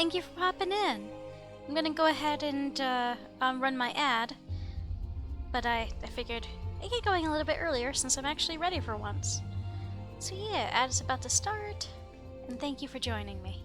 thank you for popping in. I'm gonna go ahead and run my ad, but I figured I'd get going a little bit earlier since I'm actually ready for once. So yeah, ad is about to start, and thank you for joining me.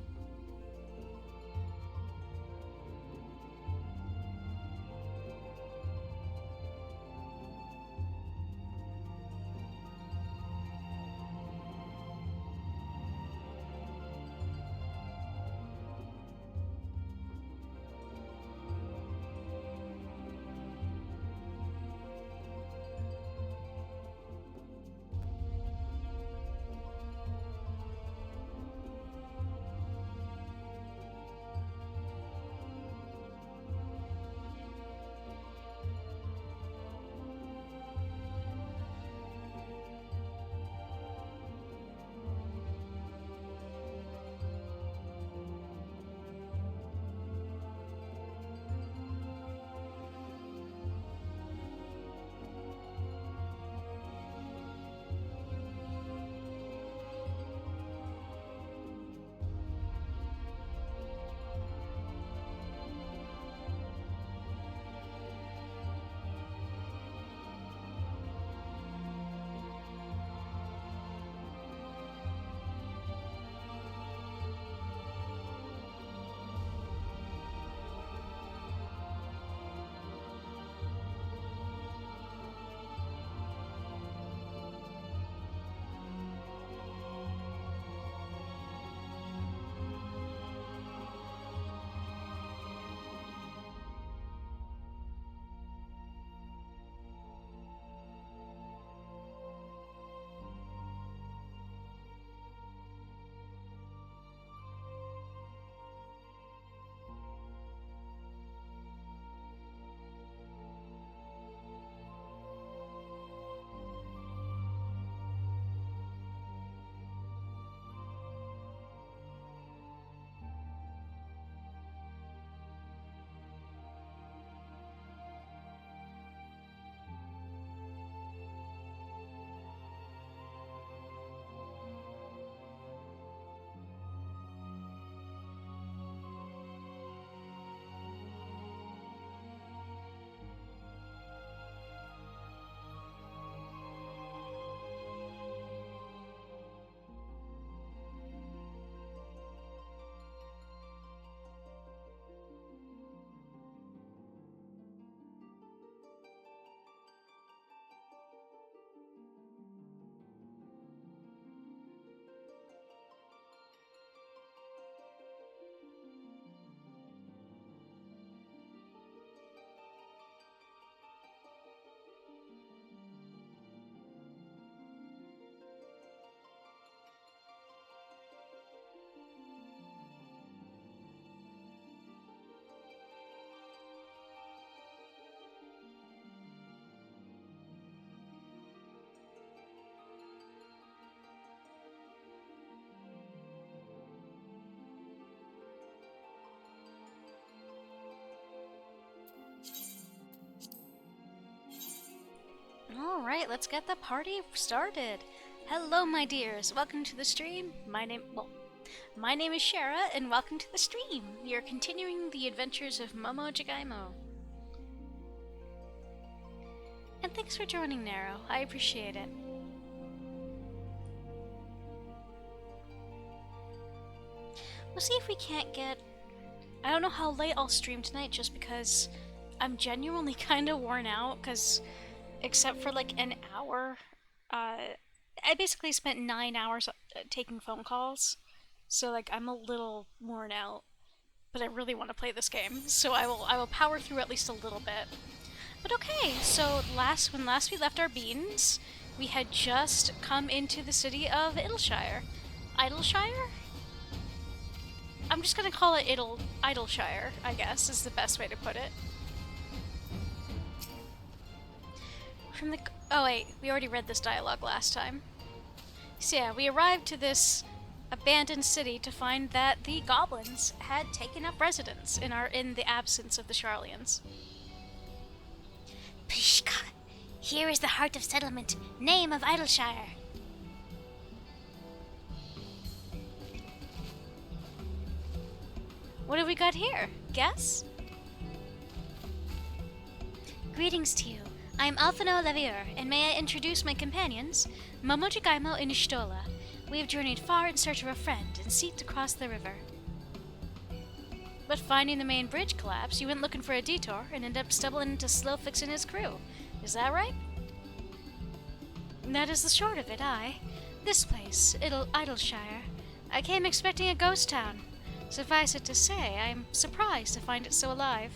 Alright, let's get the party started. Hello, my dears. Welcome to the stream. My name is Shara, and welcome to the stream. We are continuing the adventures of Momo Jagaimo. And thanks for joining, Nero. I appreciate it. We'll see if we can't get... I don't know how late I'll stream tonight, just because I'm genuinely kind of worn out, because... except for like an hour, I basically spent 9 hours taking phone calls, so like I'm a little worn out, but I really want to play this game, so I will power through at least a little bit. But okay, so when last we left our beans, we had just come into the city of Idylshire. Idylshire? I'm just gonna call it Idylshire, I guess, is the best way to put it. Oh wait, we already read this dialogue last time. So yeah, we arrived to this abandoned city to find that the goblins had taken up residence in the absence of the Sharlians. Pishka, here is the heart of settlement, name of Idylshire. What have we got here? Guess? Greetings to you. I am Alphino Lavier, and may I introduce my companions, Momojigaimo and Ishtola. We have journeyed far in search of a friend and seek to cross the river. But finding the main bridge collapse, you went looking for a detour and ended up stumbling into Slowfix and his crew. Is that right? That is the short of it, aye. This place, Idleshire. I came expecting a ghost town. Suffice it to say, I am surprised to find it so alive.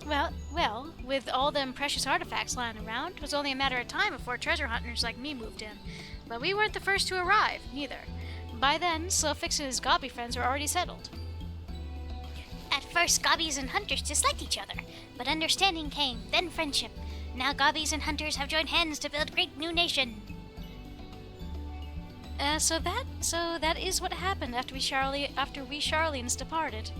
Well, with all them precious artifacts lying around, it was only a matter of time before treasure hunters like me moved in. But we weren't the first to arrive, neither. By then, Slowfix and his gobby friends were already settled. At first, gobbies and hunters disliked each other, but understanding came, then friendship. Now gobbies and hunters have joined hands to build great new nation. So that is what happened after we Charlians departed.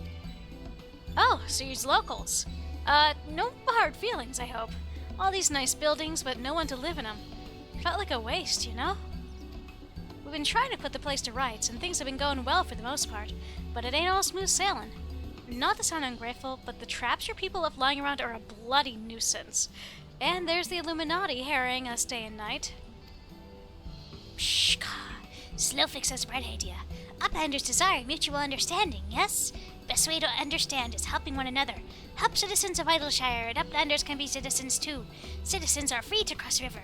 Oh, so you're locals. No hard feelings, I hope. All these nice buildings, but no one to live in them. Felt like a waste, you know? We've been trying to put the place to rights, and things have been going well for the most part, but it ain't all smooth sailing. Not to sound ungrateful, but the traps your people left lying around are a bloody nuisance. And there's the Illuminati harrying us day and night. Shh, Slowfix has a bright idea. Uplanders desire mutual understanding, yes? Best way to understand is helping one another. Help citizens of Idleshire, and Uplanders can be citizens too. Citizens are free to cross river.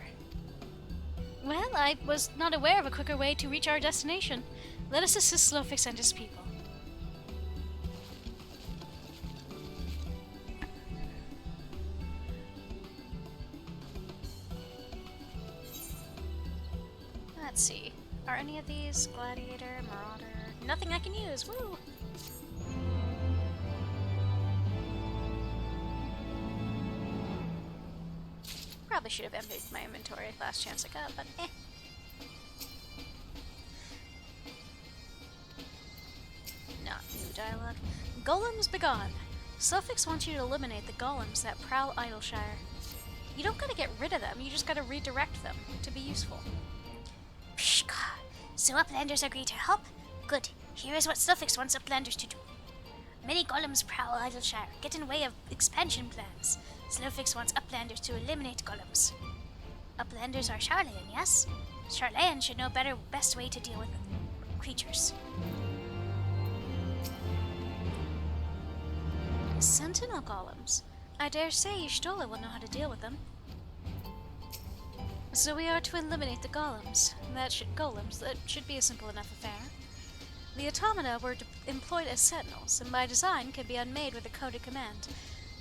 Well, I was not aware of a quicker way to reach our destination. Let us assist Slowfix and his people. Let's see. Are any of these Gladiator, Marauder? Nothing I can use. Woo! Probably should have emptied my inventory last chance I got, but eh. Not new dialogue. Golems begone. Slowfix wants you to eliminate the golems that prowl Idleshire. You don't gotta get rid of them, you just gotta redirect them to be useful. Psh, so Uplanders agree to help? Good. Here is what Slowfix wants Uplanders to do. Many golems prowl Idleshire, get in the way of expansion plans. Slowfix wants Uplanders to eliminate golems. Uplanders are Charlayan, yes? Charlayan should know best way to deal with creatures. Sentinel golems. I dare say Ishtola will know how to deal with them. So we are to eliminate the golems. That should be a simple enough affair. The automata were employed as sentinels, and by design can be unmade with a coded command.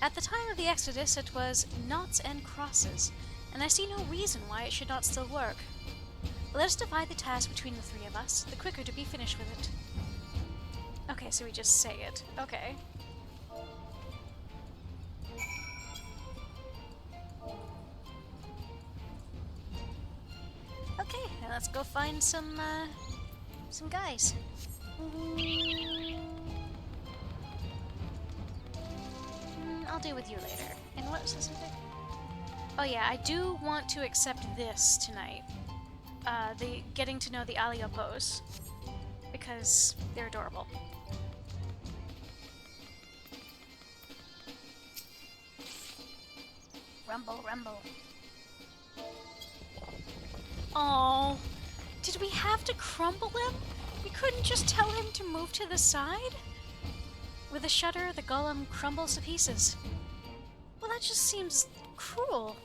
At the time of the Exodus, it was noughts and crosses, and I see no reason why it should not still work. Let us divide the task between the three of us, the quicker to be finished with it. Okay, so we just say it. Okay. Okay, now let's go find some guys. I'll deal with you later. And what was this thing? Oh yeah, I do want to accept this tonight. The getting to know the Aliopos. Because they're adorable. Rumble, rumble. Oh, did we have to crumble him? We couldn't just tell him to move to the side? With a shudder, the golem crumbles to pieces. Well, that just seems cruel.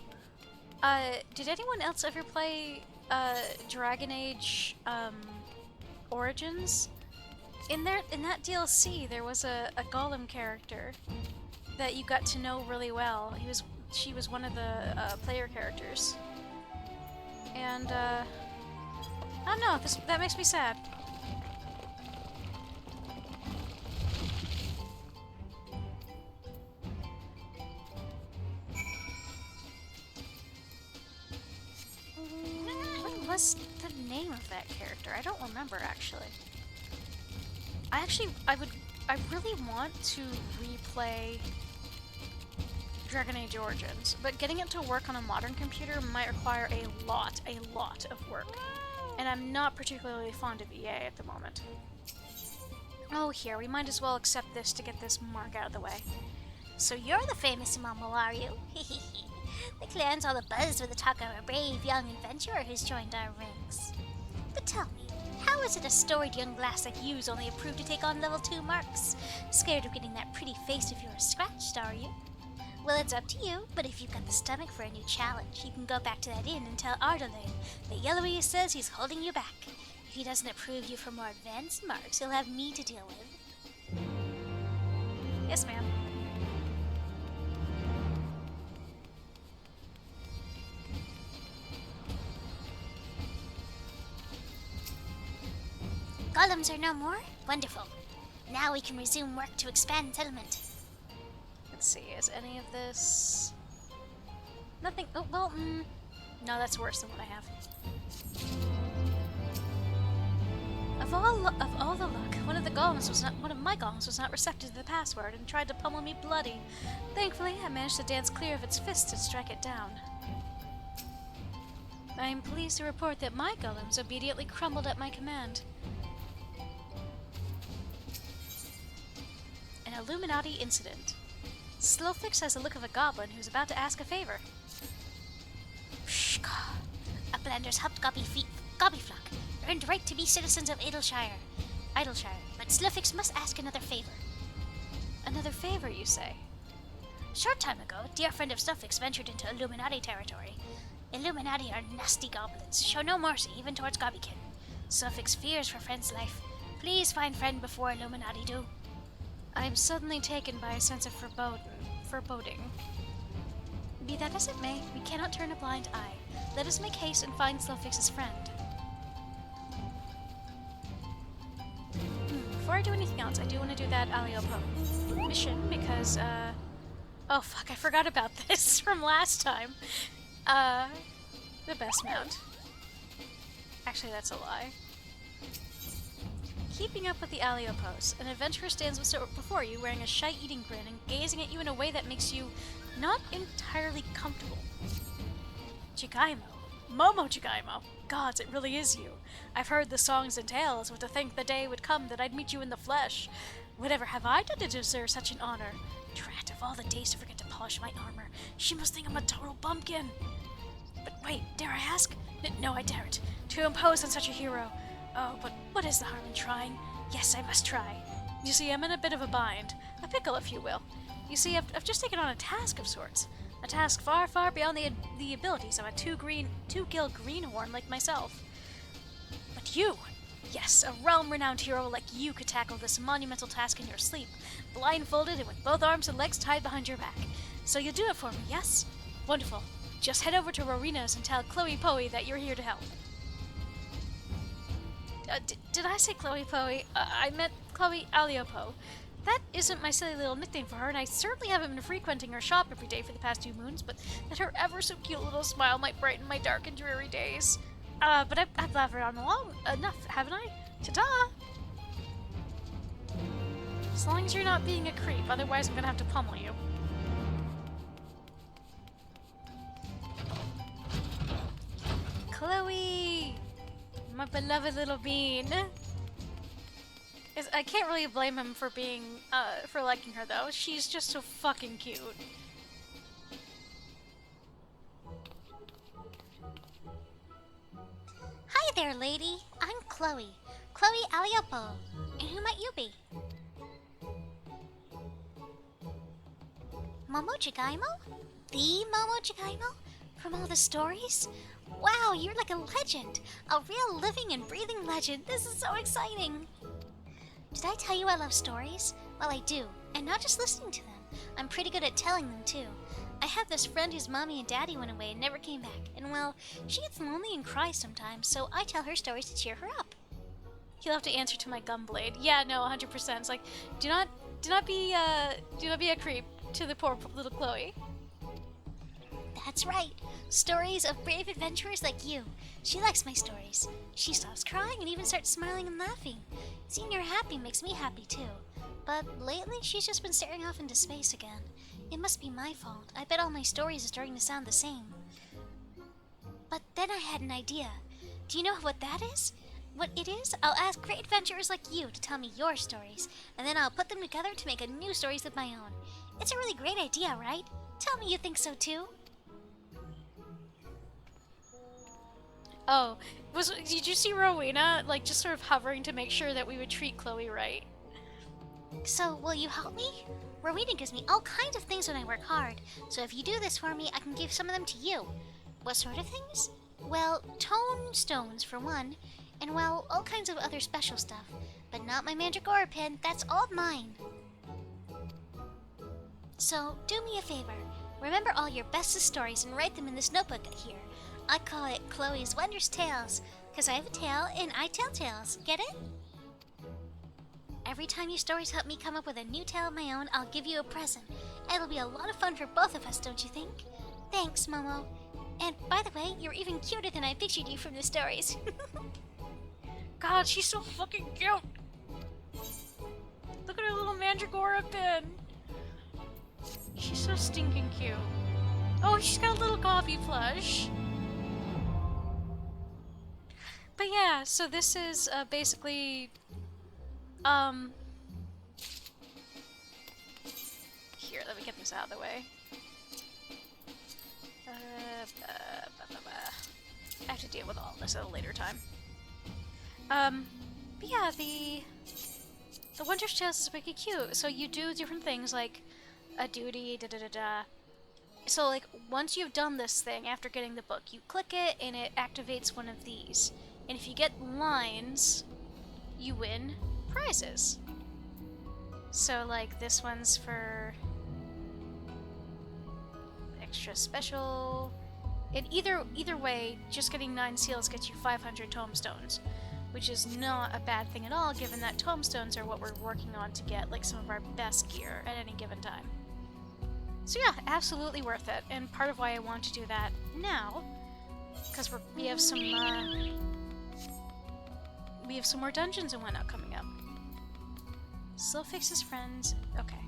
Did anyone else ever play, Dragon Age, Origins? In that DLC, there was a golem character that you got to know really well. She was one of the, player characters. And, I don't know, that makes me sad. What was the name of that character? I don't remember, actually. I really want to replay Dragon Age Origins, but getting it to work on a modern computer might require a lot of work. And I'm not particularly fond of EA at the moment. Oh, here, we might as well accept this to get this mark out of the way. So you're the famous Momo, are you? The clan's all abuzz with the talk of a brave young adventurer who's joined our ranks. But tell me, how is it a storied young lass like you's only approved to take on level 2 marks? Scared of getting that pretty face of yours scratched, are you? Well, it's up to you, but if you've got the stomach for a new challenge, you can go back to that inn and tell Idyllic that Yellowy says he's holding you back. If he doesn't approve you for more advanced marks, he'll have me to deal with. Yes, ma'am. Golems are no more? Wonderful. Now we can resume work to expand settlement. Let's see, is any of this... Nothing... Oh, well, no, that's worse than what I have. Of all the luck, one of my golems was not receptive to the password and tried to pummel me bloody. Thankfully, I managed to dance clear of its fists and strike it down. I am pleased to report that my golems obediently crumbled at my command. An Illuminati incident. Slowfix has the look of a goblin who's about to ask a favor. Pshka. Uplanders helped Gobbyflock, earned right to be citizens of Idylshire. But Slowfix must ask another favor. Another favor, you say? Short time ago, dear friend of Slowfix ventured into Illuminati territory. Illuminati are nasty goblins, show no mercy even towards Gobbykin. Slowfix fears for friend's life. Please find friend before Illuminati do. I am suddenly taken by a sense of foreboding. Be that as it may, we cannot turn a blind eye. Let us make haste and find Slowfix's friend. Before I do anything else, I do want to do that Aliopo mission because, oh fuck, I forgot about this from last time. The best mount. Actually, that's a lie. Keeping up with the Aliopos, an adventurer stands before you wearing a shite-eating grin and gazing at you in a way that makes you not entirely comfortable. Jigaimo. Momo Jigaimo. Gods, it really is you. I've heard the songs and tales, but to think the day would come that I'd meet you in the flesh. Whatever have I done to deserve such an honor? Drat, of all the days to forget to polish my armor, she must think I'm a total bumpkin. But wait, dare I ask? No, I daren't. To impose on such a hero. Oh, but what is the harm in trying? Yes, I must try. You see, I'm in a bit of a bind. A pickle, if you will. You see, I've just taken on a task of sorts. A task far, far beyond the abilities of a two-gill greenhorn like myself. But you! Yes, a realm-renowned hero like you could tackle this monumental task in your sleep, blindfolded and with both arms and legs tied behind your back. So you'll do it for me, yes? Wonderful. Just head over to Rowina's and tell Chloe Poe that you're here to help. Did I say Chloe Poe? I meant Chloe Aliopo. That isn't my silly little nickname for her, and I certainly haven't been frequenting her shop every day for the past 2 moons, but that her ever-so-cute little smile might brighten my dark and dreary days. But I've laughed on along enough, haven't I? Ta-ta! As long as you're not being a creep, otherwise I'm gonna have to pummel you. Chloe! My beloved little bean. I can't really blame him for for liking her though. She's just so fucking cute. Hi there, lady. I'm Chloe. Chloe Aliopo. And who might you be? Momo Jigaimo? The Momo Jigaimo? From all the stories? Wow, you're like a legend. A real living and breathing legend. This is so exciting. Did I tell you I love stories? Well, I do. And not just listening to them. I'm pretty good at telling them, too. I have this friend whose mommy and daddy went away and never came back. And, well, she gets lonely and cries sometimes, so I tell her stories to cheer her up. You'll have to answer to my gumblade. Yeah, no, 100%. It's like, do not be a creep to the poor little Chloe. That's right. Stories of brave adventurers like you. She likes my stories. She stops crying and even starts smiling and laughing. Seeing her happy makes me happy too. But lately she's just been staring off into space again. It must be my fault. I bet all my stories are starting to sound the same. But then I had an idea. Do you know what that is? what it is, I'll ask great adventurers like you to tell me your stories, and then I'll put them together to make a new stories of my own. It's a really great idea, right? Tell me you think so too. Oh, did you see Rowena, like, just sort of hovering to make sure that we would treat Chloe right? So, will you help me? Rowena gives me all kinds of things when I work hard, so if you do this for me, I can give some of them to you. What sort of things? Well, tone stones for one, and well, all kinds of other special stuff. But not my Mandragora pin, that's all mine. So, do me a favor. Remember all your bestest stories and write them in this notebook here. I call it Chloe's Wondrous Tales, because I have a tail and I tell tales. Get it? Every time your stories help me come up with a new tale of my own, I'll give you a present. It'll be a lot of fun for both of us, don't you think? Thanks, Momo. And by the way, you're even cuter than I pictured you from the stories. God, she's so fucking cute! Look at her little Mandragora pin! She's so stinking cute. Oh, she's got a little coffee plush! But yeah, so this is basically... Here, let me get this out of the way. I have to deal with all this at a later time. But yeah, the Wondrous Tales is wicked cute. So you do different things like a duty, da-da-da-da. So like, once you've done this thing after getting the book, you click it and it activates one of these. And if you get lines, you win prizes. So like, this one's for extra special. And either way, just getting 9 seals gets you 500 tomestones, which is not a bad thing at all, given that tomestones are what we're working on to get like some of our best gear at any given time. So yeah, absolutely worth it, and part of why I want to do that now, because we have some more dungeons and whatnot coming up. Still fixes friends. Okay.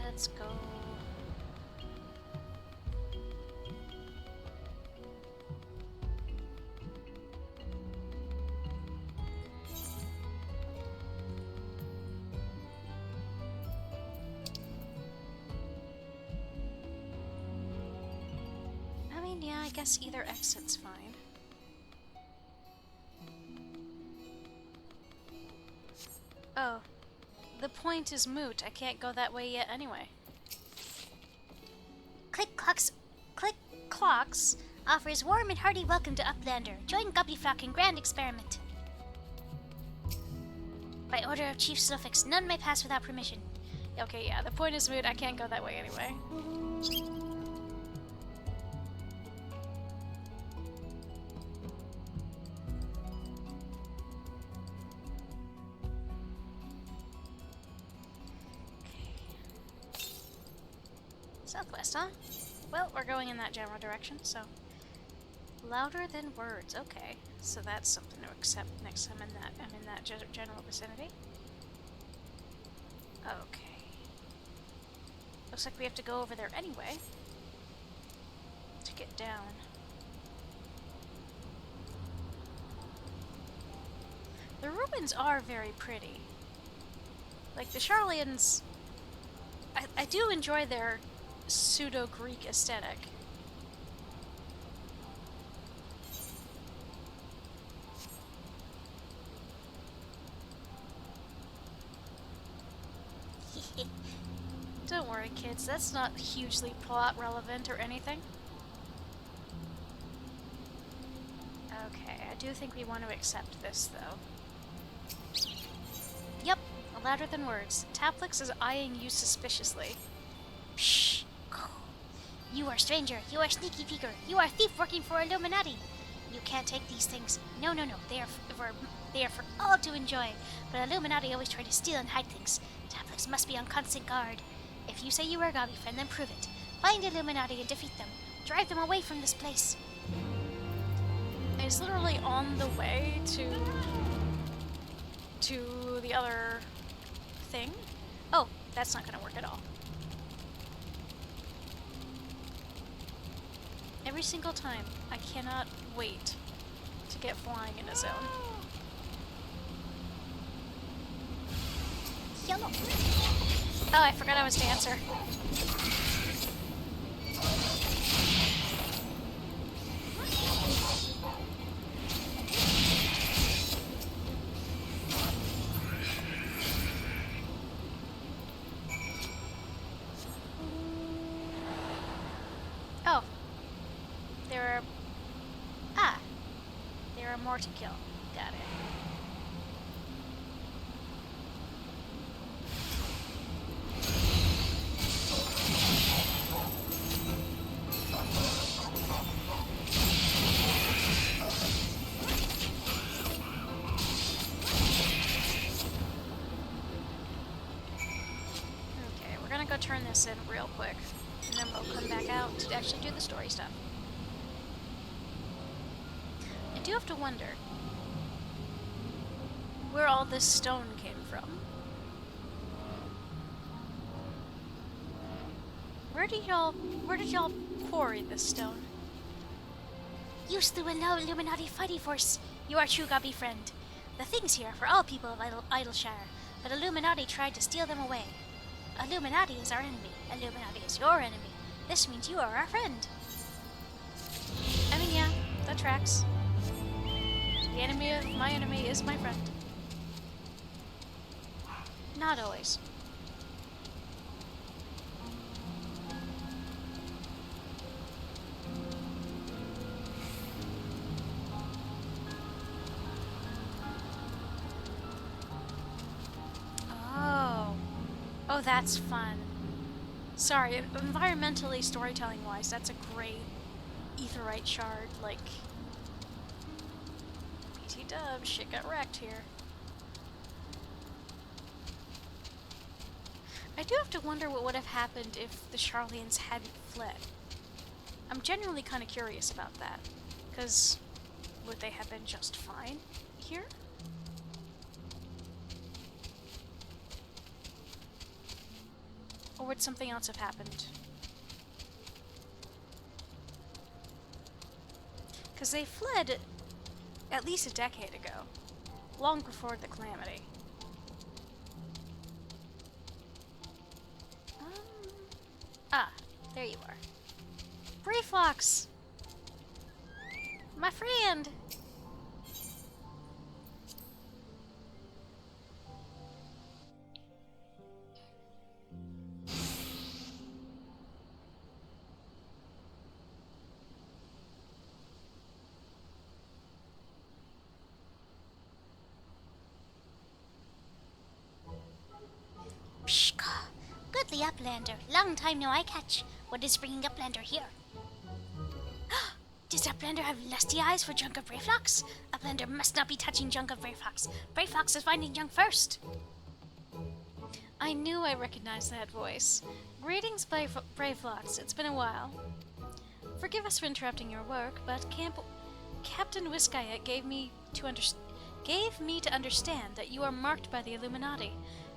Let's go. I mean, yeah, I guess either exit's fine. Oh. The point is moot. I can't go that way yet anyway. Click Clocks offers warm and hearty welcome to Uplander. Join Gobbyflock in grand experiment. By order of Chief Suffix, none may pass without permission. Okay, yeah, the point is moot. I can't go that way anyway. Southwest, huh? Well, we're going in that general direction, so... Louder than words, okay. So that's something to accept next time I'm in that general vicinity. Okay. Looks like we have to go over there anyway. To get down. The ruins are very pretty. Like, the Charlians... I do enjoy their pseudo-Greek aesthetic. Don't worry, kids, that's not hugely plot relevant or anything. Okay, I do think we want to accept this, though. Yep, louder than words. Taplix is eyeing you suspiciously. Pshh. You are stranger. You are sneaky peeker. You are thief working for Illuminati. You can't take these things. No. They are for all to enjoy. But Illuminati always try to steal and hide things. Taplix must be on constant guard. If you say you are Gobby friend, then prove it. Find Illuminati and defeat them. Drive them away from this place. It's literally on the way to the other thing. Oh, that's not gonna work at all. every single time. I cannot wait to get flying in a zone. Yellow. Oh, I forgot I was Dancer. Oh. There are more to kill. Got it. Okay, we're gonna go turn this in real quick, and then we'll come back out to actually do the story stuff. I do have to wonder where all this stone came from. Where did y'all quarry this stone? Used to allow Illuminati fighting force. You are true Gobby friend. The things here are for all people of Idylshire, but Illuminati tried to steal them away. Illuminati is our enemy. Illuminati is your enemy. This means you are our friend. I mean, yeah, that tracks. The enemy of my enemy is my friend. Not always. Oh, that's fun. Sorry, environmentally, storytelling-wise, that's a great aetheryte shard, like... BT dub, shit got wrecked here. I do have to wonder what would have happened if the Charlians hadn't fled. I'm genuinely kind of curious about that, because would they have been just fine here? Or would something else have happened? Because they fled at least a decade ago, long before the Calamity. There you are. Brayflox! My friend! Pshka. Goodly Uplander. Long time no eye catch. What is bringing Uplander here? Does Uplander have lusty eyes for junk of Brayflox? Uplander must not be touching junk of Brayflox. Brayflox is finding junk first. I knew I recognized that voice. Greetings, Brayflox. It's been a while. Forgive us for interrupting your work, but Captain Wiskaya gave me to understand that you are marked by the Illuminati.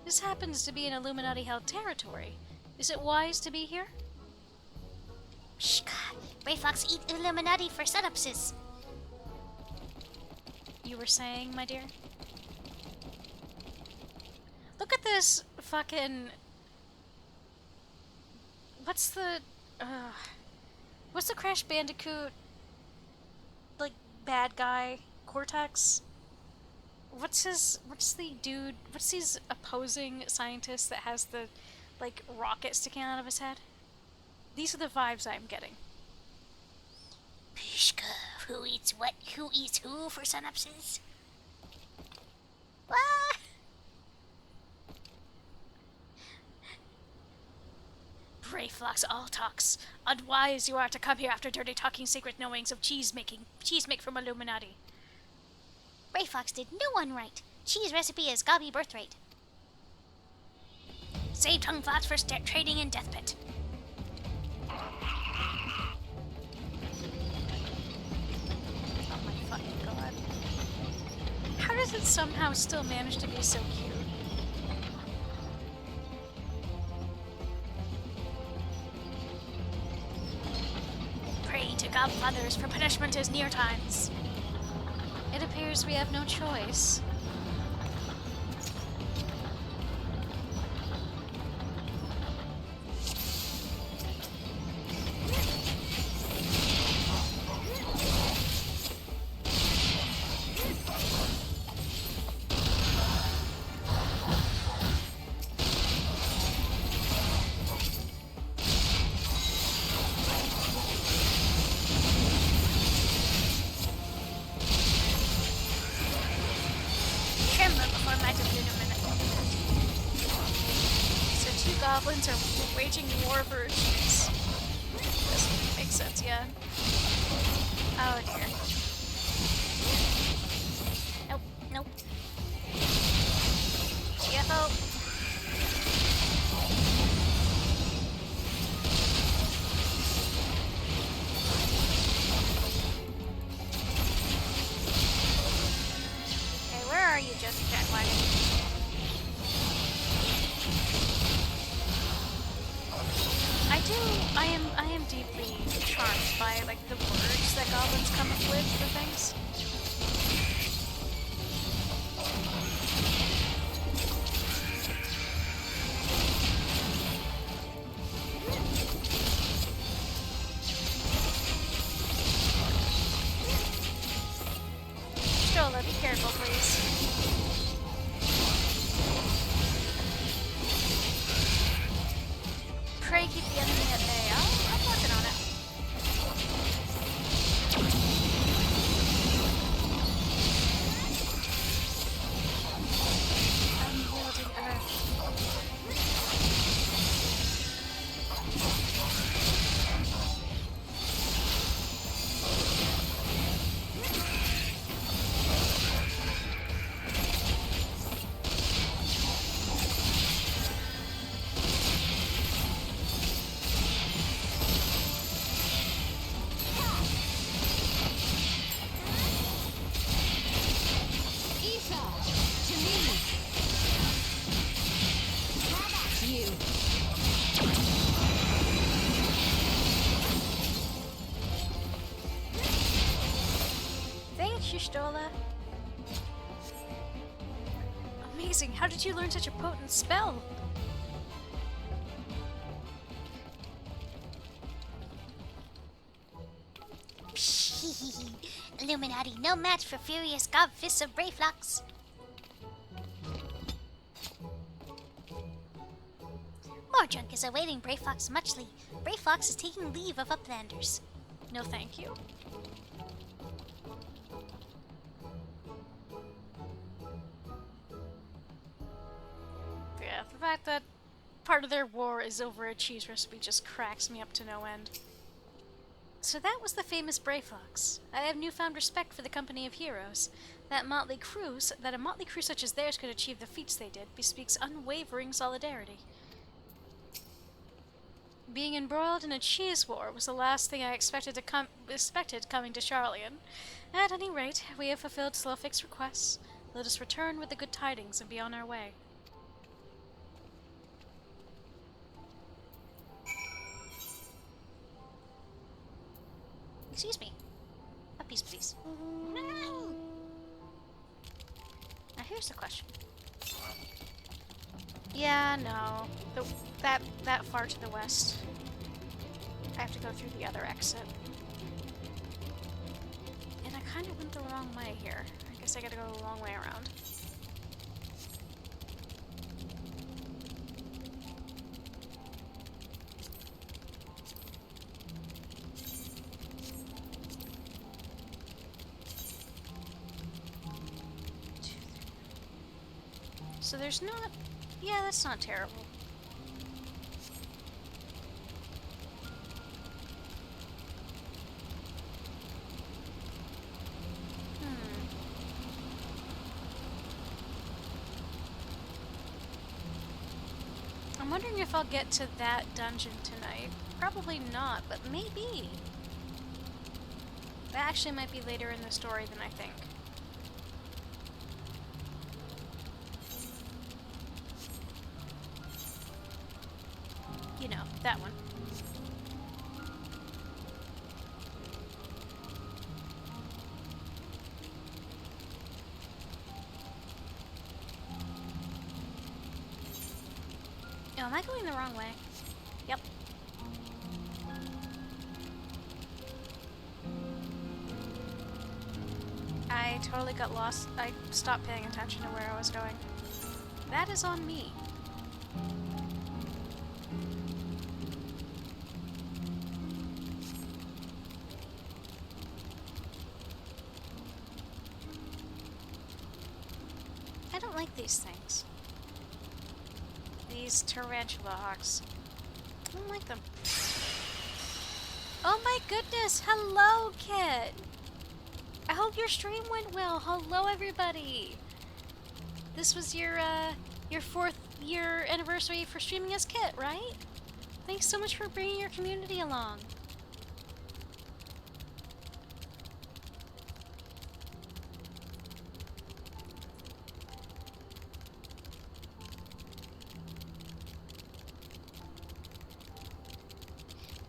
This happens to be an Illuminati-held territory. Is it wise to be here? Shh, Brayflox eat Illuminati for setups. You were saying, my dear? Look at this fucking... What's the Crash Bandicoot, like, bad guy? Cortex? What's his opposing scientist that has the, like, rocket sticking out of his head? These are the vibes I'm getting. Pshka, who eats what? Who eats who for synapses? Ah! Brayflox all talks. Unwise you are to come here after dirty talking secret knowings of cheese make from Illuminati. Brayflox did no one right. Cheese recipe is Gobby birthright. Save tongue flots for trading in Death Pit. Oh my fucking god. How does it somehow still manage to be so cute? Pray to to godfathers for punishment as near times. It appears we have no choice. Goblins are waging war for a cheese. Doesn't make sense yet. Oh dear. Nope, nope. GFO. Okay, where are you, Jesse Jackwagon? I am deeply charmed by like the words that goblins come up with for things. Stola, be careful, please. Pray keep the enemy at bay. I'm working on it. Unyielding earth. Stola. Amazing, how did you learn such a potent spell? Illuminati, no match for furious god fists of Brayflox. More junk is awaiting Brayflox muchly. Brayflox is taking leave of Uplanders. No thank you. Yeah, the fact that part of their war is over a cheese recipe just cracks me up to no end. So that was the famous Brayflox. I have newfound respect for the company of heroes. That a motley crew such as theirs could achieve the feats they did bespeaks unwavering solidarity. Being embroiled in a cheese war was the last thing I expected coming to Charlian. At any rate, we have fulfilled Slowfik's requests. Let us return with the good tidings and be on our way. Excuse me. Puppies, please. Now here's the question. Yeah, no. That far to the west. I have to go through the other exit. And I kind of went the wrong way here. I guess I gotta go the long way around. So there's not... Yeah, that's not terrible. I'm wondering if I'll get to that dungeon tonight. Probably not, but maybe. That actually might be later in the story than I think. You know, that one. am I going the wrong way? Yep. I totally got lost. I stopped paying attention to where I was going. That is on me. I don't like these things. These tarantula hawks. I don't like them. Oh my goodness! Hello, Kit! I hope your stream went well. Hello, everybody! This was your 4th year anniversary for streaming as Kit, right? Thanks so much for bringing your community along.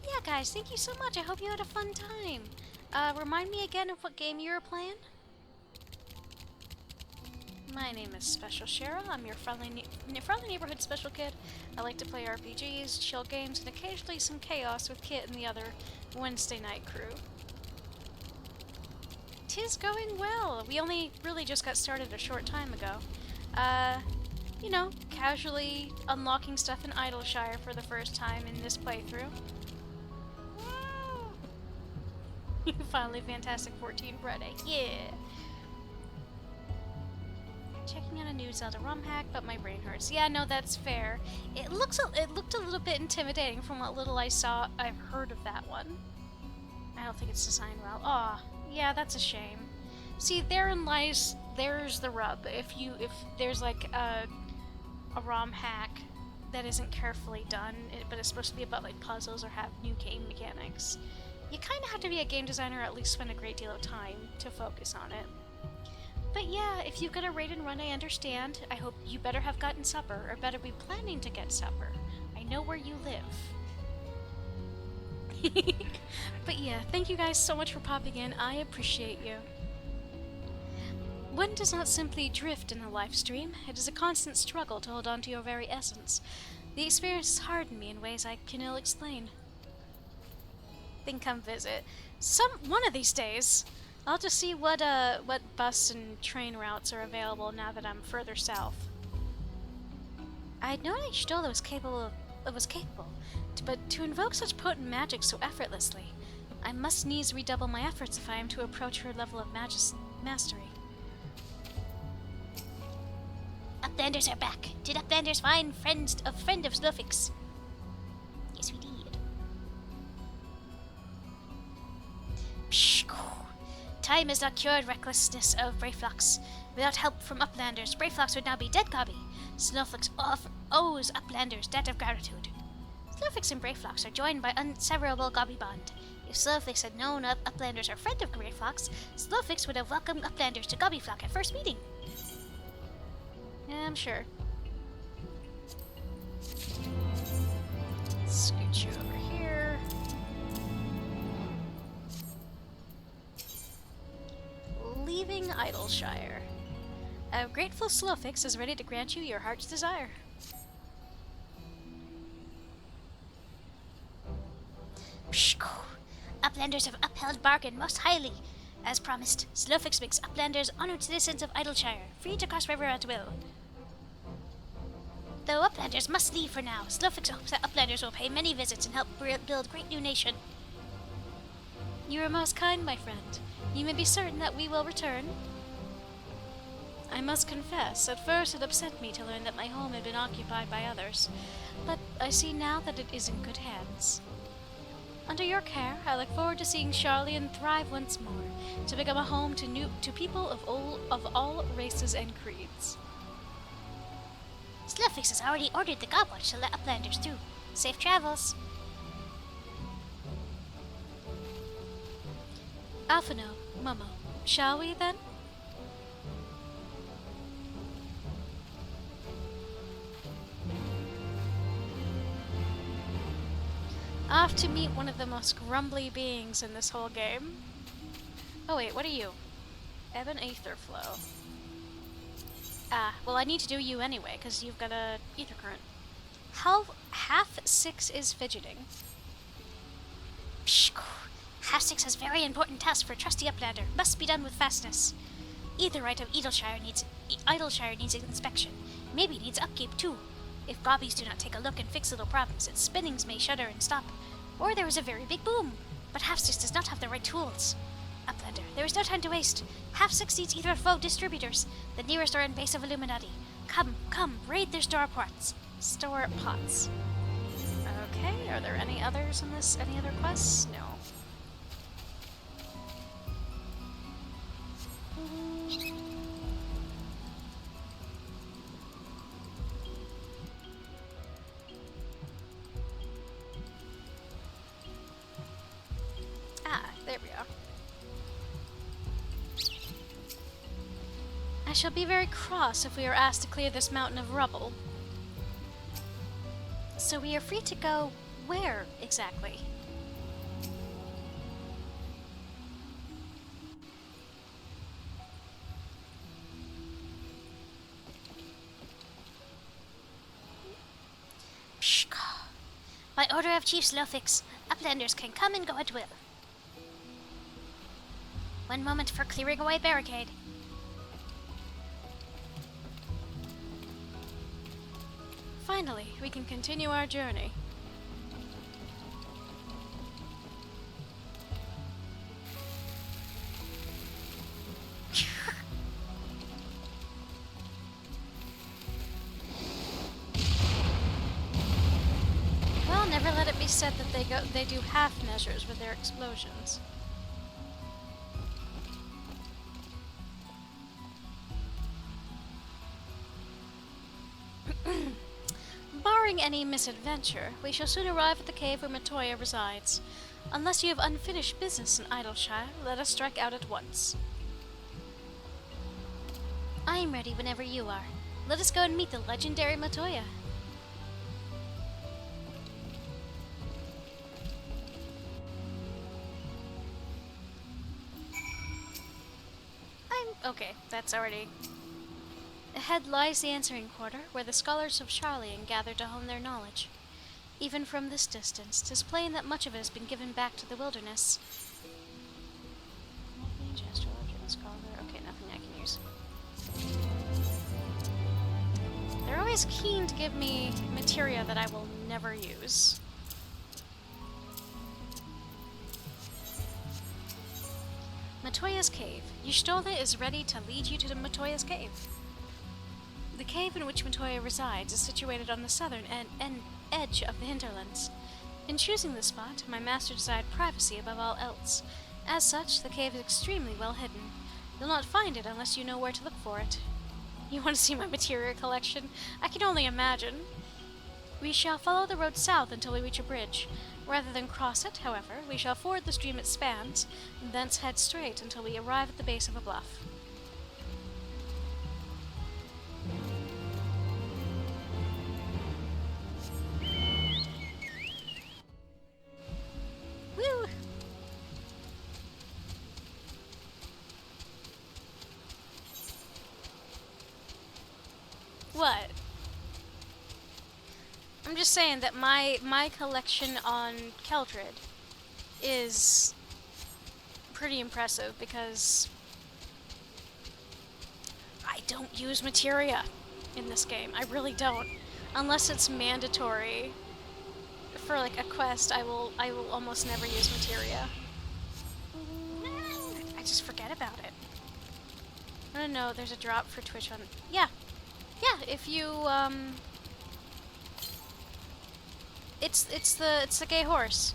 Yeah, guys, thank you so much. I hope you had a fun time. Remind me again of what game you were playing? My name is Special Cheryl. I'm your friendly neighborhood special kid. I like to play RPGs, chill games, and occasionally some chaos with Kit and the other Wednesday night crew. 'Tis going well. We only really just got started a short time ago. You know, casually unlocking stuff in Idylshire for the first time in this playthrough. Finally, Fantastic 14 Friday. Yeah! Checking out a new Zelda ROM hack, but my brain hurts. Yeah, no, that's fair. It looked a little bit intimidating from what little I saw. I've heard of that one. I don't think it's designed well. Aw, yeah, that's a shame. See, therein lies, there's the rub. If there's like a ROM hack that isn't carefully done, but it's supposed to be about like puzzles or have new game mechanics, you kind of have to be a game designer or at least spend a great deal of time to focus on it. But yeah, if you got a raid and run, I understand. I hope you better have gotten supper, or better be planning to get supper. I know where you live. But yeah, thank you guys so much for popping in. I appreciate you. One does not simply drift in a live stream. It is a constant struggle to hold on to your very essence. The experience has hardened me in ways I can ill explain. Then come visit. One of these days. I'll just see what bus and train routes are available now that I'm further south. I had known Ishtola was capable, but to invoke such potent magic so effortlessly, I must needs redouble my efforts if I am to approach her level of mastery. Uplanders are back. Did Uplanders find a friend of Slowfix? Yes, we did. Psh, time has not cured recklessness of Brayflox. Without help from Uplanders, Brayflox would now be dead Gobby. Snowflix owes Uplanders debt of gratitude. Snowflix and Brayflox are joined by unseverable Gobby bond. If Snowflix had known of Uplanders are friend of Brayflox, Snowflix would have welcomed Uplanders to Gobbyflock at first meeting. Yeah, I'm sure. Scoot you over here. Leaving Idylshire. A grateful Slowfix is ready to grant you your heart's desire. Uplanders have upheld bargain most highly. As promised, Slowfix makes Uplanders honored citizens of Idylshire, free to cross river at will. Though Uplanders must leave for now, Slowfix hopes that Uplanders will pay many visits and help build great new nation. You are most kind, my friend. You may be certain that we will return. I must confess, at first it upset me to learn that my home had been occupied by others, but I see now that it is in good hands. Under your care, I look forward to seeing Charlian thrive once more, to become a home to people of all races and creeds. Slowfix has already ordered the Gobwatch to let Uplanders through. Safe travels. Alphino, Momo, shall we then? Off to meet one of the most grumbly beings in this whole game. Oh wait, what are you? Ebon Aetherflow. Ah, well I need to do you anyway, because you've got a ether current. How half 6 is fidgeting? Psh, Half Six has very important tasks for a trusty uplander. Must be done with fastness. Either right of Idylshire needs inspection. Maybe needs upkeep too. If gobbies do not take a look and fix little problems, its spinnings may shudder and stop. Or there is a very big boom. But Half Six does not have the right tools. Uplander, there is no time to waste. Half Six needs either foe distributors. The nearest are in base of Illuminati. Come, raid their store pots. Store pots. Okay, are there any others in this? Any other quests? No. There we are. I shall be very cross if we are asked to clear this mountain of rubble. So we are free to go where exactly? Psh, By order of Chief Slowfix, uplanders can come and go at will. One moment for clearing away barricade. Finally, we can continue our journey. Well, never let it be said that they do half measures with their explosions. Barring any misadventure, we shall soon arrive at the cave where Matoya resides. Unless you have unfinished business in Idylshire, let us strike out at once. I am ready whenever you are. Let us go and meet the legendary Matoya. Okay, that's already... Ahead lies the answering quarter, where the scholars of Charlian gather to hone their knowledge. Even from this distance, 'tis plain that much of it has been given back to the wilderness. Okay, nothing I can use. They're always keen to give me materia that I will never use. Matoya's Cave. Yshtolda is ready to lead you to the Matoya's Cave. The cave in which Matoya resides is situated on the southern edge of the hinterlands. In choosing this spot, my master desired privacy above all else. As such, the cave is extremely well hidden. You'll not find it unless you know where to look for it. You want to see my materia collection? I can only imagine. We shall follow the road south until we reach a bridge. Rather than cross it, however, we shall ford the stream it spans, and thence head straight until we arrive at the base of a bluff. Woo! What? I'm just saying that my collection on Keldrid is pretty impressive because I don't use materia in this game. I really don't. Unless it's mandatory for like a quest, I will almost never use materia. I just forget about it. I don't know, there's a drop for Twitch on... Yeah, if you, It's the gay horse.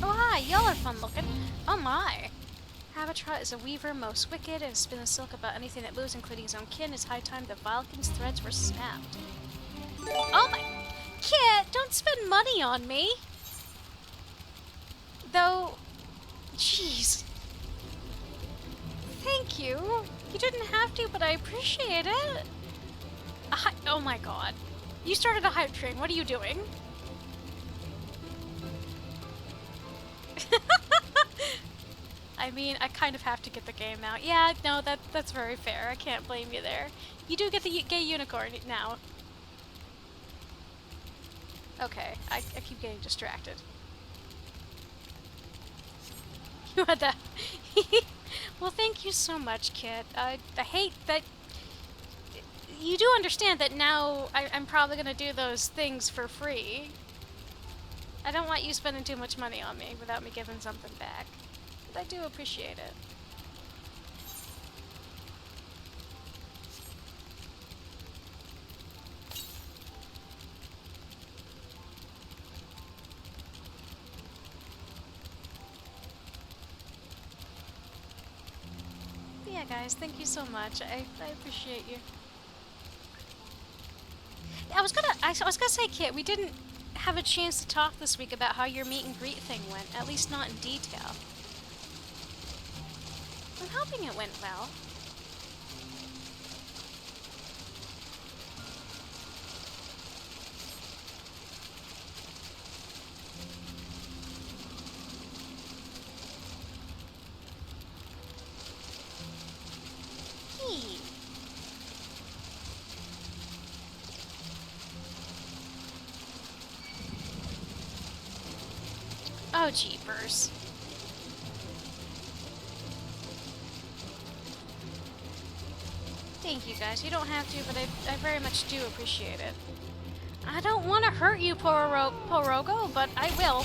Oh hi, y'all are fun looking. Oh my. Habitrot is a weaver, most wicked, and spins silk about anything that moves, including his own kin. It's high time the Valken's threads were snapped. Oh my... Kit, don't spend money on me! Though... Jeez. Thank you. You didn't have to, but I appreciate it. Oh my god. You started a hype train. What are you doing? I mean, I kind of have to get the game now. Yeah, no, that's very fair. I can't blame you there. You do get the gay unicorn now. Okay, I keep getting distracted. You had that. Well, thank you so much, Kit. I hate that... You do understand that now I'm probably gonna do those things for free. I don't want you spending too much money on me without me giving something back. But I do appreciate it. But yeah, guys, thank you so much. I appreciate you. I was gonna say, Kit, we didn't have a chance to talk this week about how your meet and greet thing went, at least not in detail. I'm hoping it went well. Hey. Oh, jeepers. Thank you, guys. You don't have to, but I very much do appreciate it. I don't want to hurt you, Porogo, but I will.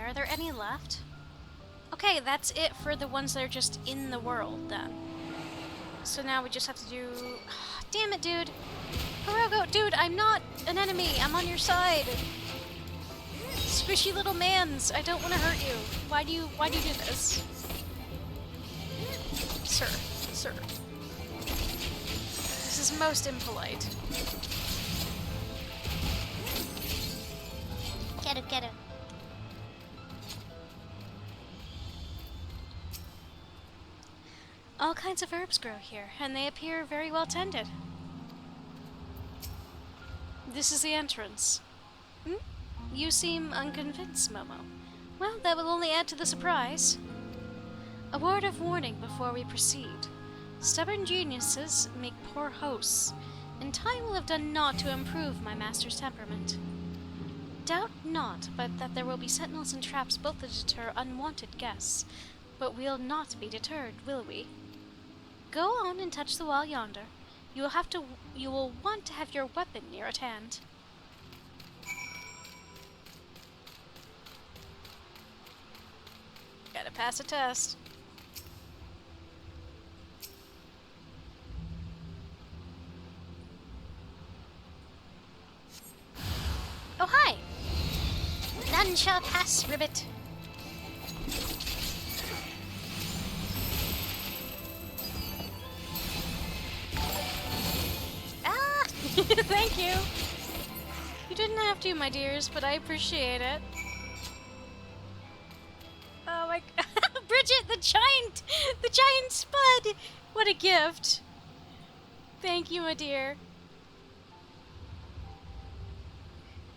Are there any left? Okay, that's it for the ones that are just in the world, then. So now we just have to do... Damn it, dude! Hirogo, dude, I'm not an enemy! I'm on your side! Squishy little mans! I don't want to hurt you! Why do you do this? Sir. Sir. This is most impolite. Get him, get him. All kinds of herbs grow here, and they appear very well tended. This is the entrance. You seem unconvinced, Momo. Well, that will only add to the surprise. A word of warning before we proceed. Stubborn geniuses make poor hosts, and time will have done naught to improve my master's temperament. Doubt not but that there will be sentinels and traps both to deter unwanted guests, but we'll not be deterred, will we? Go on and touch the wall yonder. You will want to have your weapon near at hand. Gotta pass a test. Oh, hi! None shall pass, Ribbit. Thank you. You didn't have to, my dears, but I appreciate it. Oh my Bridget, the giant spud! What a gift. Thank you, my dear.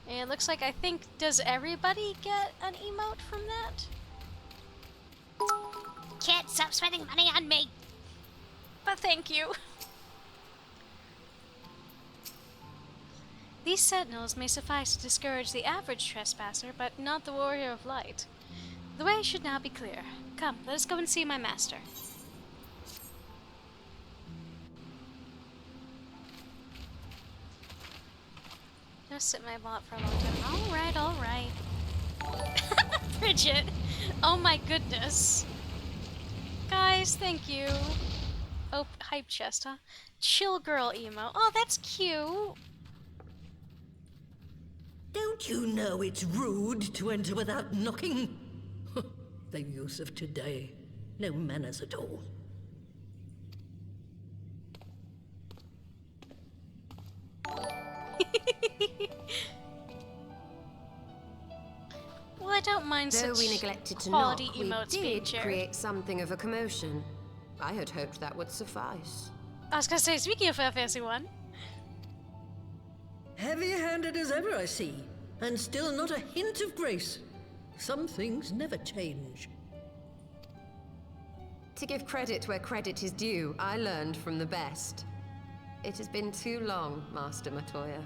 And it looks like, I think, does everybody get an emote from that? Can't stop spending money on me. But thank you. These sentinels may suffice to discourage the average trespasser, but not the warrior of light. The way should now be clear. Come, let us go and see my master. Just sit my bot for a long time. Alright. Bridget! Oh my goodness. Guys, thank you. Oh, hype chest, huh? Chill girl emo. Oh, that's cute. Don't you know it's rude to enter without knocking? The youth of today. No manners at all. Well, I don't mind Though such we neglected to quality knock, we emotes being did shared. create something of a commotion. I had hoped that would suffice. I was gonna say, speaking of FFXIV, Heavy-handed as ever, I see. And still not a hint of grace. Some things never change. To give credit where credit is due, I learned from the best. It has been too long, Master Matoya.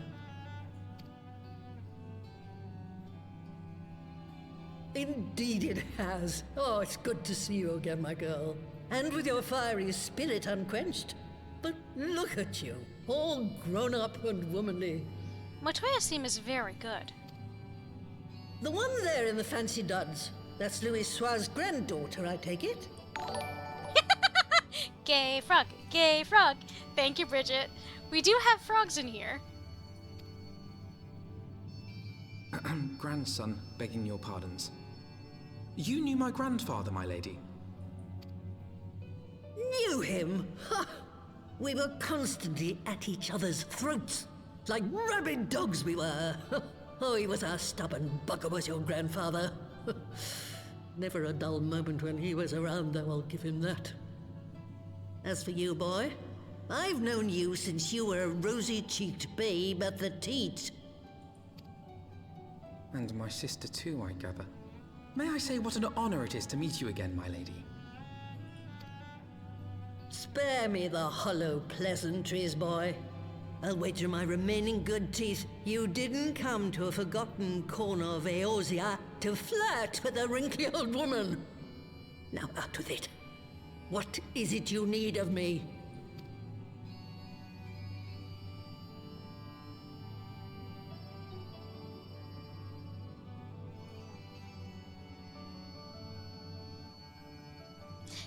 Indeed it has. Oh, it's good to see you again, my girl. And with your fiery spirit unquenched. But look at you, all grown up and womanly. Matoya's theme is very good. The one there in the fancy duds. That's Louis Soir's granddaughter, I take it? Gay frog, gay frog. Thank you, Bridget. We do have frogs in here. Grandson, begging your pardons. You knew my grandfather, my lady. Knew him? Ha! We were constantly at each other's throats. Like rabid dogs we were. Oh, he was a stubborn bugger, was your grandfather. Never a dull moment when he was around, though, I'll give him that. As for you, boy, I've known you since you were a rosy-cheeked babe at the teat. And my sister too, I gather. May I say what an honor it is to meet you again, my lady? Spare me the hollow pleasantries, boy. I'll wager my remaining good teeth you didn't come to a forgotten corner of Eorzea to flirt with a wrinkly old woman. Now out with it. What is it you need of me?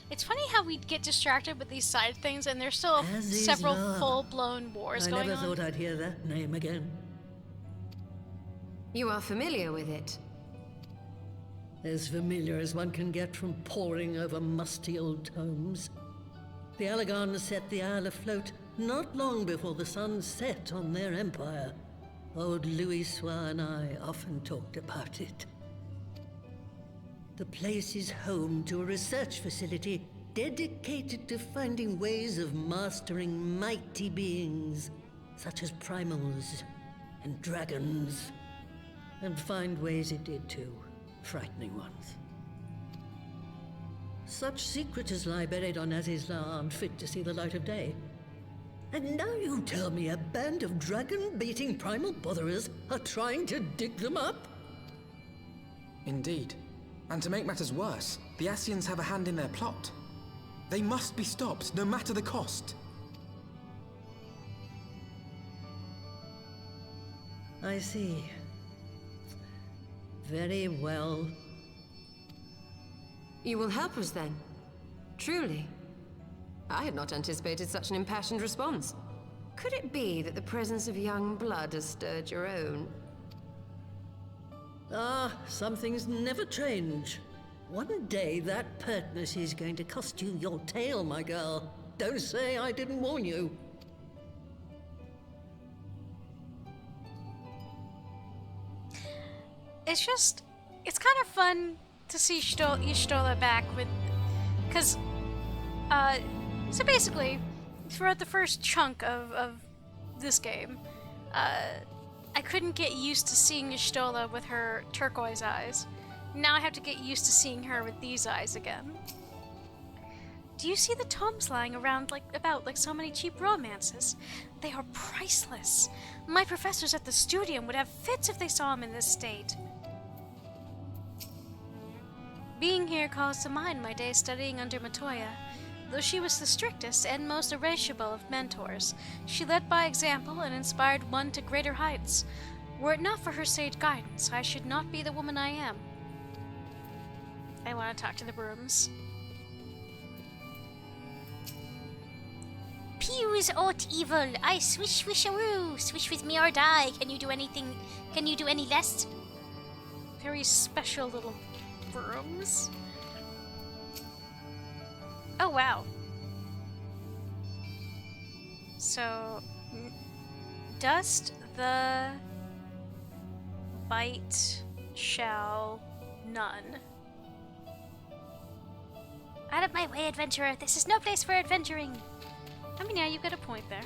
It's funny how we get distracted with these side things, and there's still As several is love. full-blown wars I going never on. thought I'd hear that name again. You are familiar with it. As familiar as one can get from poring over musty old tomes. The Alagons set the Isle afloat not long before the sun set on their empire. Old Louis Soir and I often talked about it. The place is home to a research facility dedicated to finding ways of mastering mighty beings, such as primals and dragons. And find ways it did too, frightening ones. Such secrets as lie buried on Azizla aren't fit to see the light of day. And now you tell me a band of dragon-beating primal botherers are trying to dig them up? Indeed. And to make matters worse, the Ascians have a hand in their plot. They must be stopped, no matter the cost. I see. Very well. You will help us then? Truly? I had not anticipated such an impassioned response. Could it be that the presence of young blood has stirred your own? Ah, some things never change. One day that pertness is going to cost you your tail, my girl. Don't say I didn't warn you. It's kind of fun to see Y'shtola back with, because, so basically, throughout the first chunk of this game, I couldn't get used to seeing Y'shtola with her turquoise eyes. Now I have to get used to seeing her with these eyes again. Do you see the tomes lying around about like so many cheap romances? They are priceless. My professors at the studium would have fits if they saw him in this state. Being here calls to mind my days studying under Matoya. Though she was the strictest and most irascible of mentors, she led by example and inspired one to greater heights. Were it not for her sage guidance, I should not be the woman I am. I want to talk to the brooms. Pews ought evil. I swish swisharoo. Swish with me or die. Can you do anything? Can you do any less? Very special little brooms. Oh wow. So, dust The bite shall none. Out of my way, adventurer. This is no place for adventuring. I mean, yeah, you've got a point there.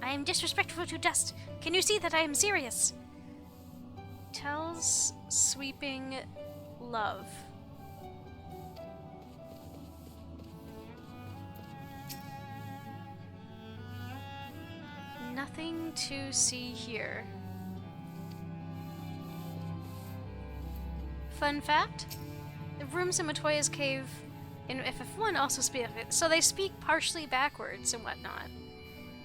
I am disrespectful to dust. Can you see that I am serious? Tells sweeping love. Nothing to see here. Fun fact, the rooms in Matoya's cave in FF1 also speak of it, so they speak partially backwards and whatnot.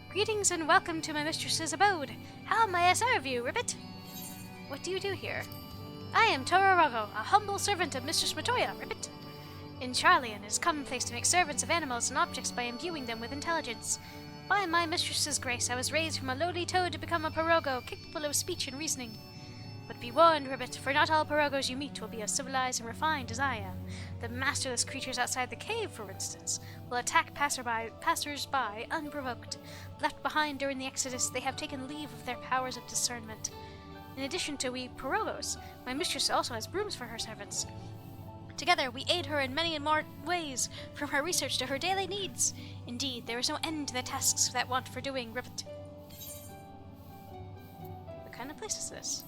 Greetings and welcome to my mistress's abode. How may I serve you, Ribbit? What do you do here? I am Tororogo, a humble servant of Mistress Matoya, Ribbit. In Charlian, it is commonplace to make servants of animals and objects by imbuing them with intelligence. By my mistress's grace, I was raised from a lowly toad to become a Pirogo, capable of speech and reasoning. But be warned, Ribbit, for not all Pirogos you meet will be as civilized and refined as I am. The masterless creatures outside the cave, for instance, will attack passers-by unprovoked. Left behind during the Exodus, they have taken leave of their powers of discernment. In addition to we Pirogos, my mistress also has brooms for her servants. Together, we aid her in many and more ways, from her research to her daily needs. Indeed, there is no end to the tasks that want for doing, Ribbit. What kind of place is this?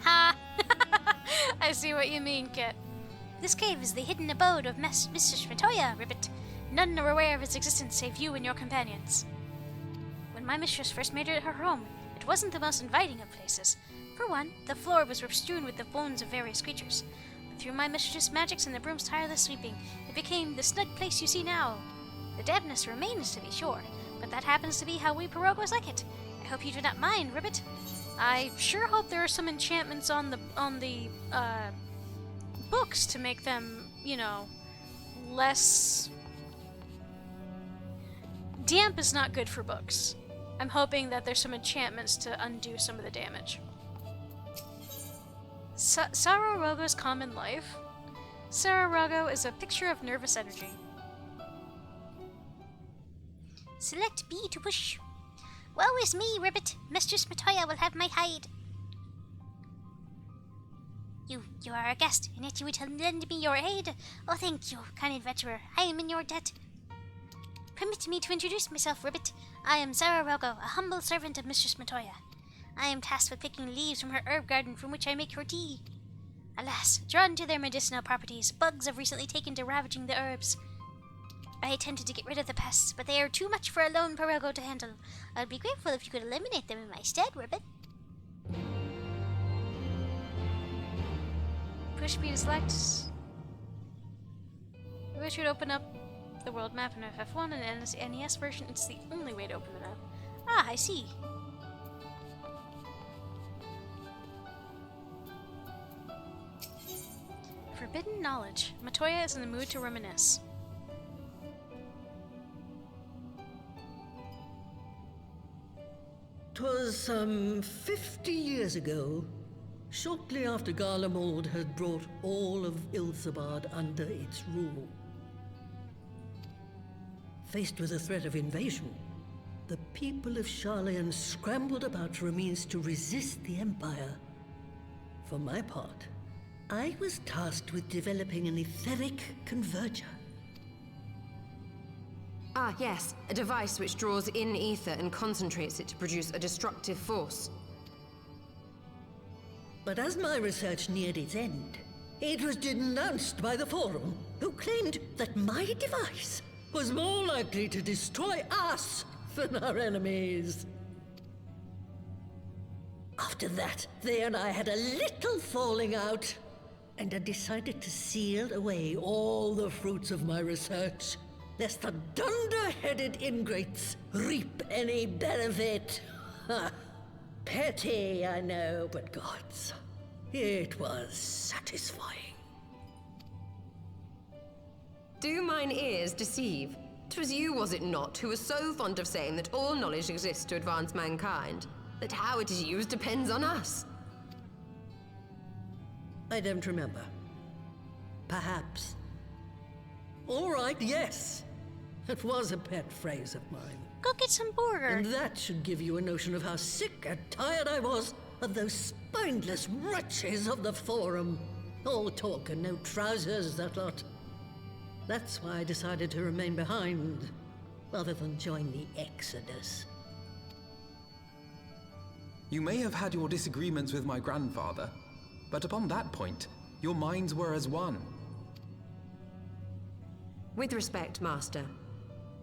Ha! I see what you mean, Kit. This cave is the hidden abode of Mistress Matoya, Ribbit. None are aware of its existence save you and your companions. When my mistress first made it her home, it wasn't the most inviting of places. For one, the floor was strewn with the bones of various creatures. But through my mistress's magics and the broom's tireless sweeping, it became the snug place you see now. The dampness remains, to be sure, but that happens to be how we Pirogos like it. I hope you do not mind, Ribbit. I sure hope there are some enchantments on the books to make them, you know, less... Damp is not good for books. I'm hoping that there's some enchantments to undo some of the damage. Sarorogo's common life. Sarorogo is a picture of nervous energy. Select B to push. Woe is me, Ribbit. Mistress Matoya will have my hide. You are a guest, and yet you would lend me your aid. Oh, thank you, kind adventurer. I am in your debt. Permit me to introduce myself, Ribbit. I am Sarorogo, a humble servant of Mistress Matoya. I am tasked with picking leaves from her herb garden from which I make her tea. Alas, drawn to their medicinal properties, bugs have recently taken to ravaging the herbs. I attempted to get rid of the pests, but they are too much for a lone Pirogo to handle. I'd be grateful if you could eliminate them in my stead, Ribbit. Push B to select. We should open up the world map in FF1 and NES version. It's the only way to open the map. Ah, I see. Forbidden knowledge. Matoya is in the mood to reminisce. 'Twas some 50 years ago, shortly after Garlemald had brought all of Ilsabard under its rule. Faced with the threat of invasion, the people of Charlian scrambled about for a means to resist the Empire. For my part, I was tasked with developing an etheric converger. Ah, yes, a device which draws in ether and concentrates it to produce a destructive force. But as my research neared its end, it was denounced by the Forum, who claimed that my device was more likely to destroy us than our enemies. After that, they and I had a little falling out, and I decided to seal away all the fruits of my research, lest the dunder-headed ingrates reap any benefit. Ha! Petty, I know, but gods, it was satisfying. Do mine ears deceive? 'Twas you, was it not, who was so fond of saying that all knowledge exists to advance mankind, that how it is used depends on us? I don't remember. Perhaps. All right, yes. That was a pet phrase of mine. Go get some burger. And that should give you a notion of how sick and tired I was of those spineless wretches of the Forum. All talk and no trousers, that lot. That's why I decided to remain behind, rather than join the Exodus. You may have had your disagreements with my grandfather, but upon that point, your minds were as one. With respect, Master,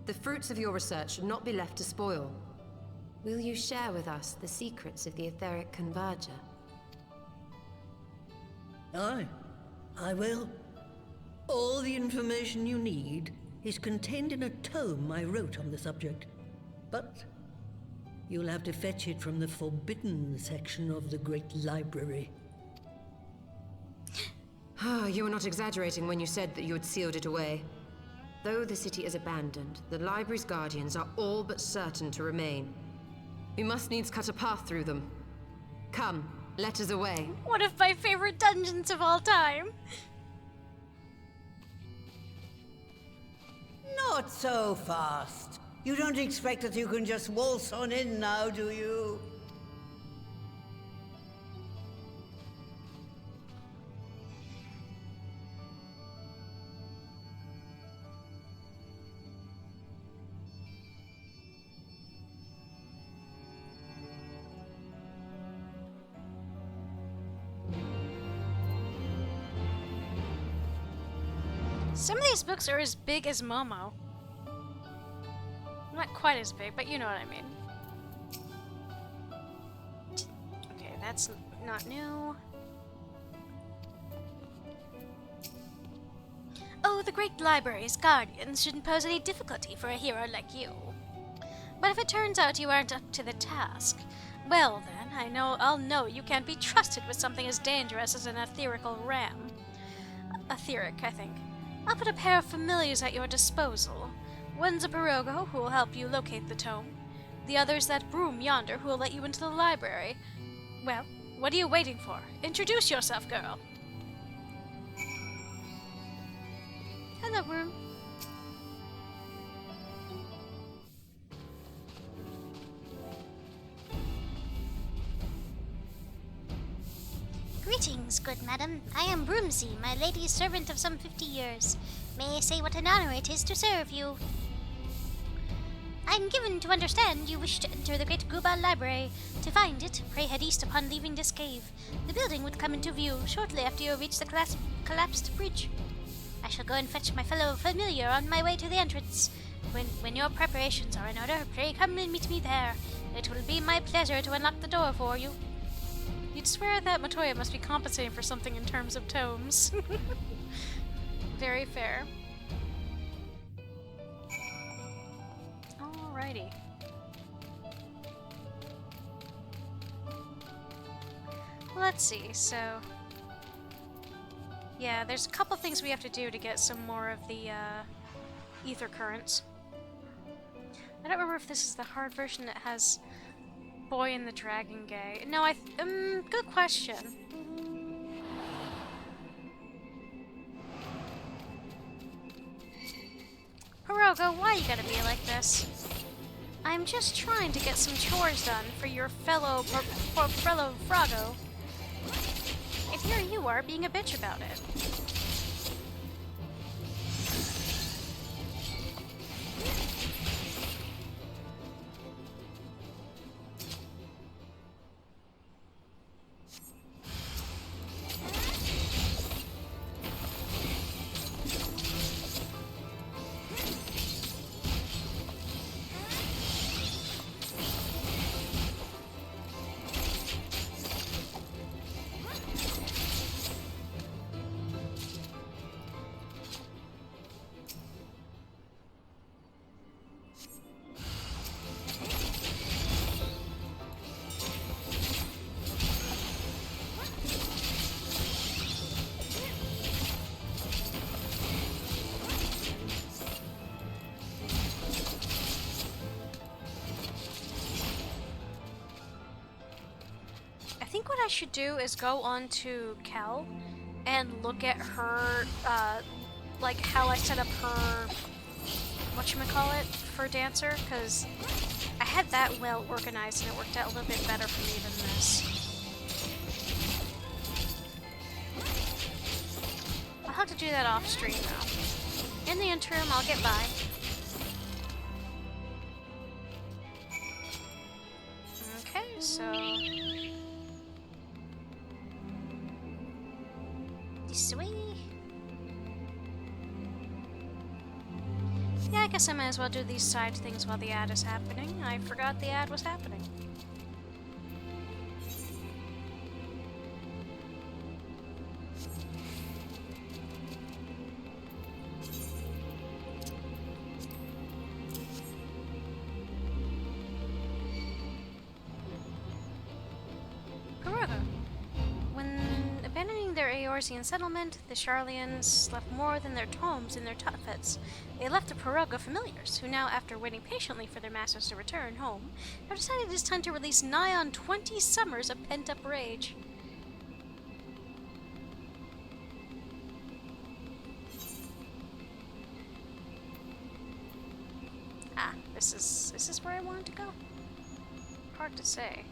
the fruits of your research should not be left to spoil. Will you share with us the secrets of the etheric converger? Aye, I will. All the information you need is contained in a tome I wrote on the subject. But you'll have to fetch it from the forbidden section of the Great Library. You were not exaggerating when you said that you had sealed it away. Though the city is abandoned, the library's guardians are all but certain to remain. We must needs cut a path through them. Come, let us away. One of my favorite dungeons of all time. Not so fast. You don't expect that you can just waltz on in now, do you? Some of these books are as big as Momo. Not quite as big, but you know what I mean. Okay, that's not new. Oh, the Great Library's guardians shouldn't pose any difficulty for a hero like you. But if it turns out you aren't up to the task, well then, I'll know you can't be trusted with something as dangerous as an etherical ram. Etheric, I think. I'll put a pair of familiars at your disposal. One's a Pirogo, who will help you locate the tome. The other's that broom yonder, who will let you into the library. Well, what are you waiting for? Introduce yourself, girl. Hello, broom. Greetings, good madam. I am Broomsy, my lady's servant of some 50 years. May I say what an honor it is to serve you? I'm given to understand you wish to enter the Great Guba Library. To find it, pray head east upon leaving this cave. The building would come into view shortly after you reach the collapsed bridge. I shall go and fetch my fellow familiar on my way to the entrance. When your preparations are in order, pray come and meet me there. It will be my pleasure to unlock the door for you. You'd swear that Matoya must be compensating for something in terms of tomes. Very fair. Alrighty. Let's see, so... yeah, there's a couple things we have to do to get some more of the, ether currents. I don't remember if this is the hard version that has Boy and the Dragon Gay. No, good question. Pirogo, why you gotta be like this? I'm just trying to get some chores done for your fellow Froggo. And here you are being a bitch about it. I think what I should do is go on to Kel and look at her like, how I set up her, whatchamacallit, for Dancer, because I had that well organized and it worked out a little bit better for me than this. I'll have to do that off stream though. In the interim, I'll get by. Okay, so... This way. Yeah, I guess I might as well do these side things while the ad is happening. I forgot the ad was happening. Peruga. When abandoning their Eorzean settlement, the Sharlians left more than their tomes in their tuffets. They left the Peruga familiars, who now, after waiting patiently for their masters to return home, have decided it is time to release nigh on 20 summers of pent-up rage. Ah, this is where I wanted to go? Hard to say.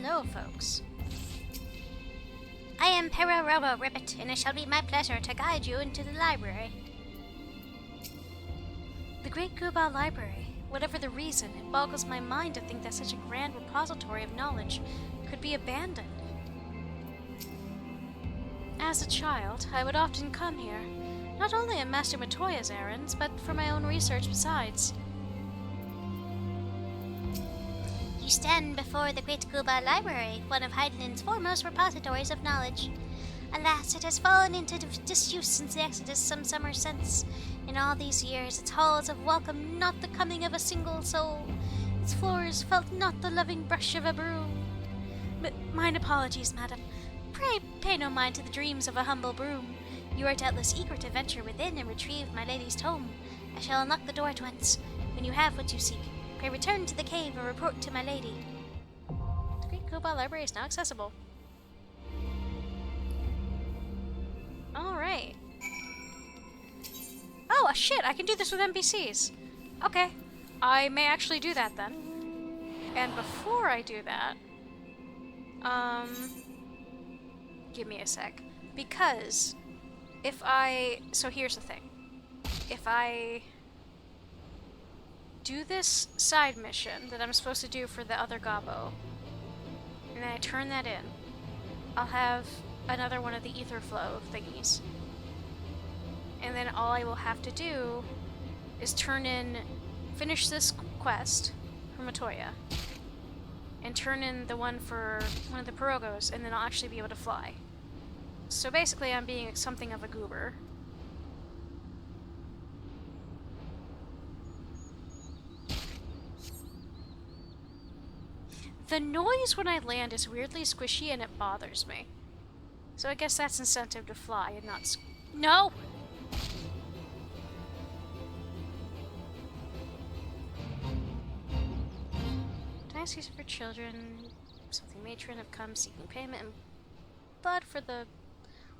Hello, folks. I am Pararobo Ribbit, and it shall be my pleasure to guide you into the library. The Great Gubal Library. Whatever the reason, it boggles my mind to think that such a grand repository of knowledge could be abandoned. As a child, I would often come here, not only on Master Matoya's errands, but for my own research besides. You stand before the Great Gubal Library, one of Hydaelyn's foremost repositories of knowledge. Alas, it has fallen into disuse since the Exodus some summer since. In all these years, its halls have welcomed not the coming of a single soul. Its floors felt not the loving brush of a broom. But mine apologies, madam. Pray pay no mind to the dreams of a humble broom. You are doubtless eager to venture within and retrieve my lady's tome. I shall unlock the door at once. When you have what you seek, pray return to the cave and report to my lady. The Great Gubal Library is now accessible. Alright. Oh, shit, I can do this with NPCs. Okay. I may actually do that then. And before I do that, give me a sec. Because so here's the thing. If I do this side mission that I'm supposed to do for the other Gobbo, and I turn that in, I'll have another one of the ether flow thingies. And then all I will have to do is finish this quest for Matoya, and turn in the one for one of the Pirogos, and then I'll actually be able to fly. So basically I'm being something of a goober. The noise when I land is weirdly squishy and it bothers me. So I guess that's incentive to fly and not No! Dynasties for children. Something matron have come seeking payment and blood for the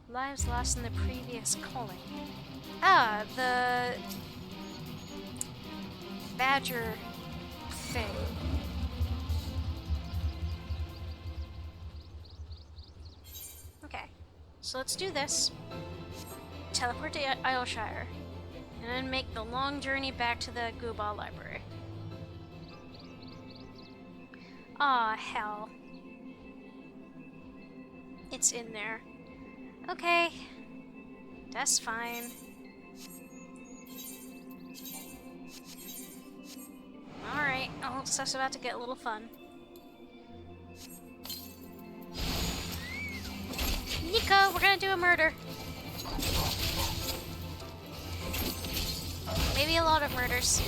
lives lost in the previous calling. Ah, the badger thing. Okay, so let's do this. Teleport to Idylshire, and then make the long journey back to the Gubal Library. Aw, hell. It's in there. Okay, that's fine. Alright, oh, stuff's about to get a little fun. Nico, we're gonna do a murder. Maybe a lot of murders.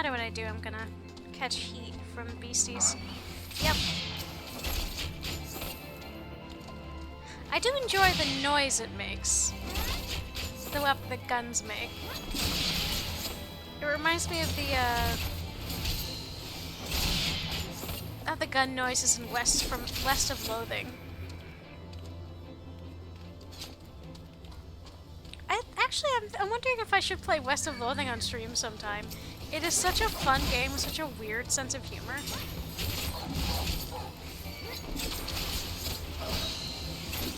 matter what I do, I'm gonna catch heat from beasties. Yep. I do enjoy the noise it makes. The weapon the guns make. It reminds me of the gun noises in West of Loathing. I'm wondering if I should play West of Loathing on stream sometime. It is such a fun game with such a weird sense of humor.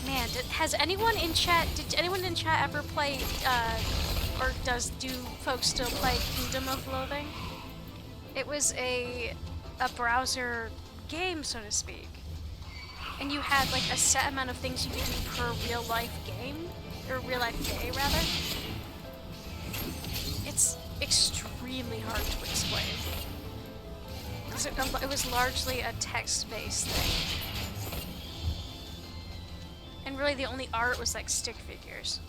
Man, did anyone in chat ever play, or do folks still play Kingdom of Loathing? It was a browser game, so to speak. And you had like a set amount of things you could do per real life game, or real life day rather. It's extremely hard to explain. Because it was largely a text-based thing. And really the only art was like stick figures.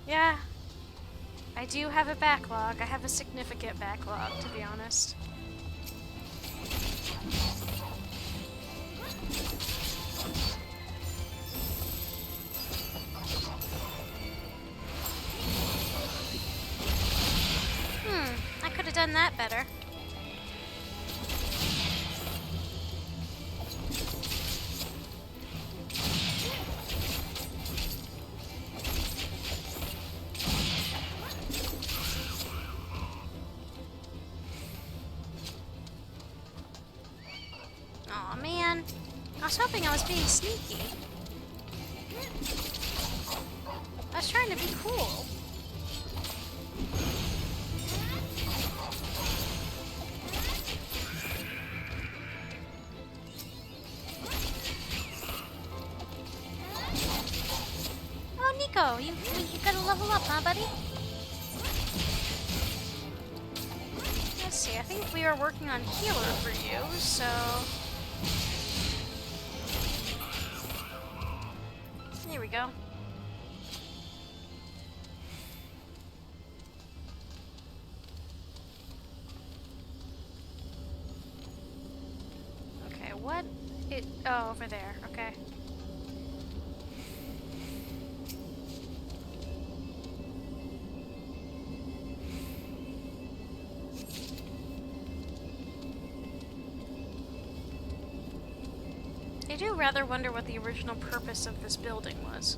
Yeah. I do have a backlog. I have a significant backlog, to be honest. I could have done that better. Aw, man. I was hoping I was being sneaky. I was trying to be cool. Oh, Nico, you gotta level up, huh, buddy? Let's see, I think we are working on healer for you, so... There we go. Okay, what? Oh, over there, okay. I do rather wonder what the original purpose of this building was.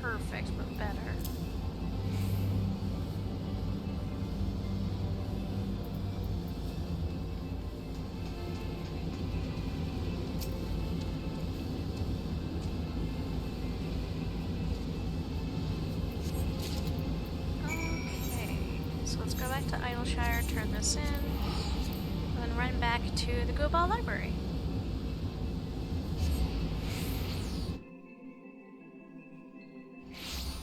Perfect, but better. Okay, so let's go back to Idylshire, turn this in, and then run back to the Goblin Library.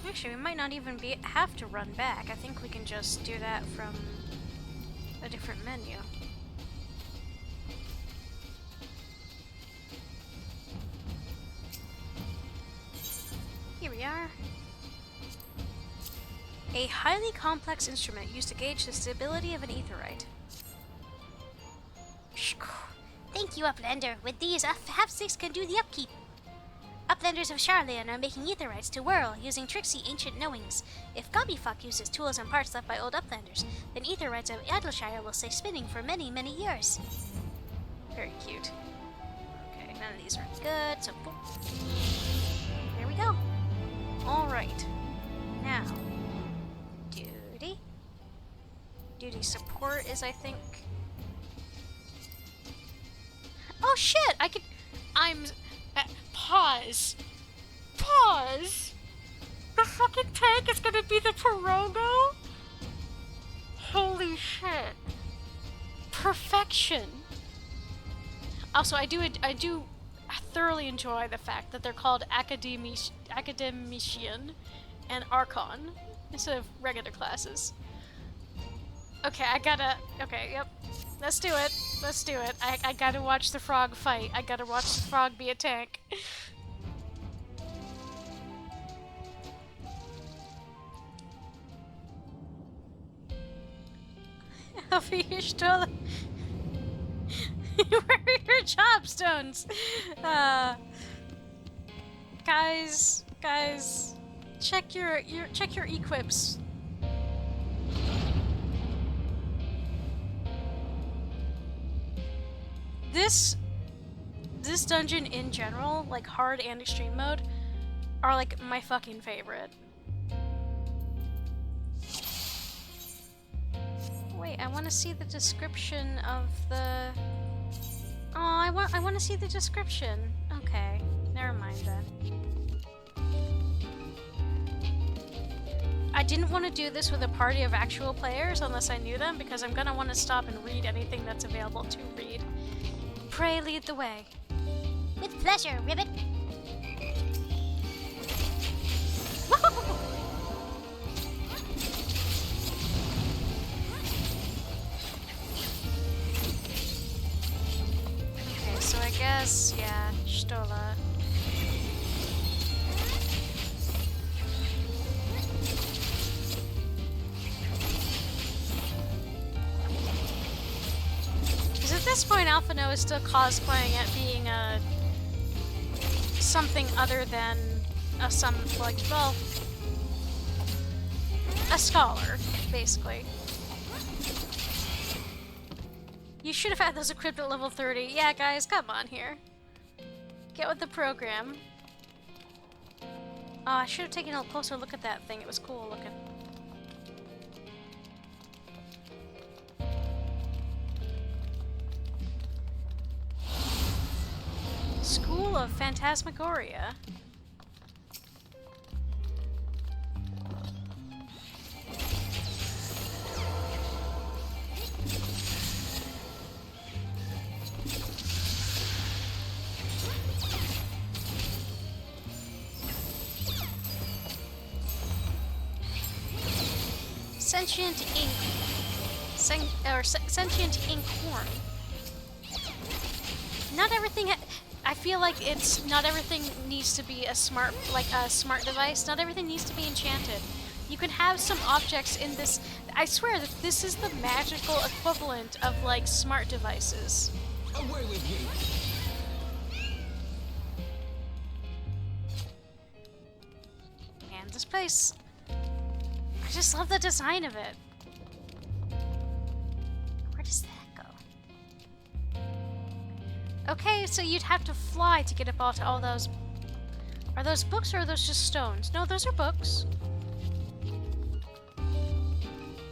Actually, we might not even have to run back. I think we can just do that from a different menu. Here we are. A highly complex instrument used to gauge the stability of an aetherite. Thank you, Uplander. With these, FFXIV can do the upkeep. Uplanders of Charlian are making aetherites to whirl using tricksy ancient knowings. If Gobbyfuck uses tools and parts left by old Uplanders, then aetherites of Idylshire will stay spinning for many, many years. Very cute. Okay, none of these are good, so boop. There we go. Alright. Now. Duty. Duty support is, I think... Oh shit! Pause. Pause! The fucking tank is gonna be the Pirogo? Holy shit. Perfection. Also, I do thoroughly enjoy the fact that they're called Academician and Archon instead of regular classes. Okay, yep. Let's do it. Let's do it. I gotta watch the frog fight. I gotta watch the frog be a tank. Alfie, you stole it. Where are your chopstones? Guys, check your equips. This dungeon in general, like hard and extreme mode, are like my fucking favorite. Wait, I want to see the description of the... Oh, I want to see the description. Okay, never mind then. I didn't want to do this with a party of actual players unless I knew them, because I'm gonna want to stop and read anything that's available to read. Pray lead the way. With pleasure, Ribbit. Okay, so I guess, yeah, Stola. Because at this point, Alphino is still cosplaying at being a something other than a a scholar, basically. You should have had those equipped at level 30. Yeah, guys, come on here. Get with the program. Oh, I should have taken a closer look at that thing. It was cool looking. School of Phantasmagoria. Sentient ink. Sentient ink horn. Not everything. I feel like not everything needs to be a smart device. Not everything needs to be enchanted. You can have some objects in this. I swear that this is the magical equivalent of like smart devices. Away with you! And this place. I just love the design of it. Where does that go? Okay, so you'd have to fly to get up to all those. Are those books or are those just stones? No, those are books.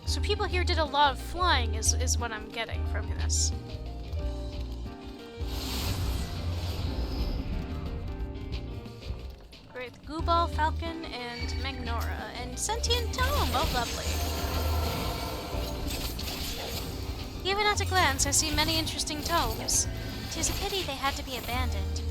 So people here did a lot of flying is what I'm getting from this. Great. Gooball, Falcon, and Magnora. And Sentient Tome. Oh, lovely. Even at a glance, I see many interesting tomes. 'Tis a pity they had to be abandoned.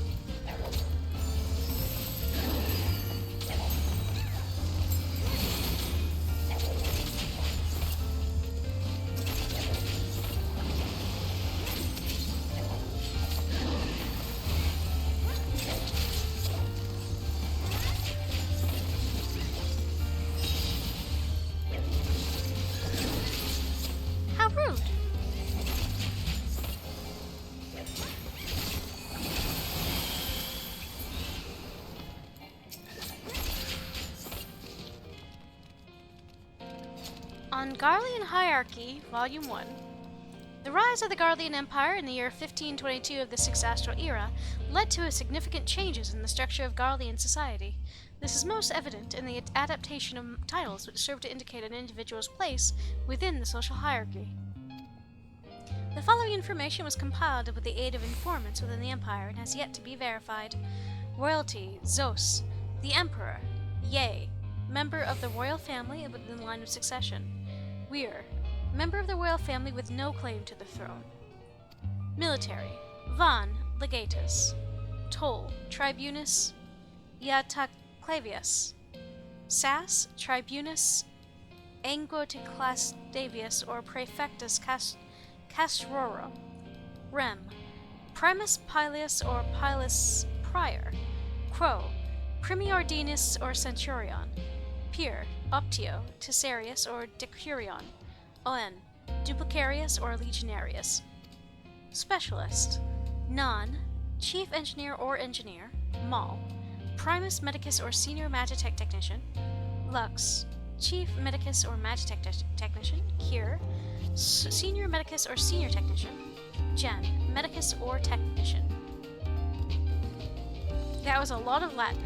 How rude. On Garlean Hierarchy, Volume 1. The rise of the Garlean Empire in the year 1522 of the Sixth Astral Era led to significant changes in the structure of Garlean society. This is most evident in the adaptation of titles which serve to indicate an individual's place within the social hierarchy. The following information was compiled with the aid of informants within the Empire and has yet to be verified. Royalty, Zos. The Emperor, Ye. Member of the royal family within the line of succession. Weir. Member of the royal family with no claim to the throne. Military. Van, Legatus. Toll, Tribunus Iataclavius. Sas, Tribunus Angotoclastavius or Praefectus Castrorum. Rem, Primus Pileus or Pilus Prior. Quo, Primiordinus or Centurion. Peer, Optio, Tessarius or Decurion. On, Duplicarius or Legionarius. Specialist. Non, Chief Engineer or Engineer. Mal, Primus Medicus or Senior Magitech Technician. Lux, Chief Medicus or Magitech Technician. Cure, Senior Medicus or Senior Technician. Gen, Medicus or Technician. That was a lot of Latin.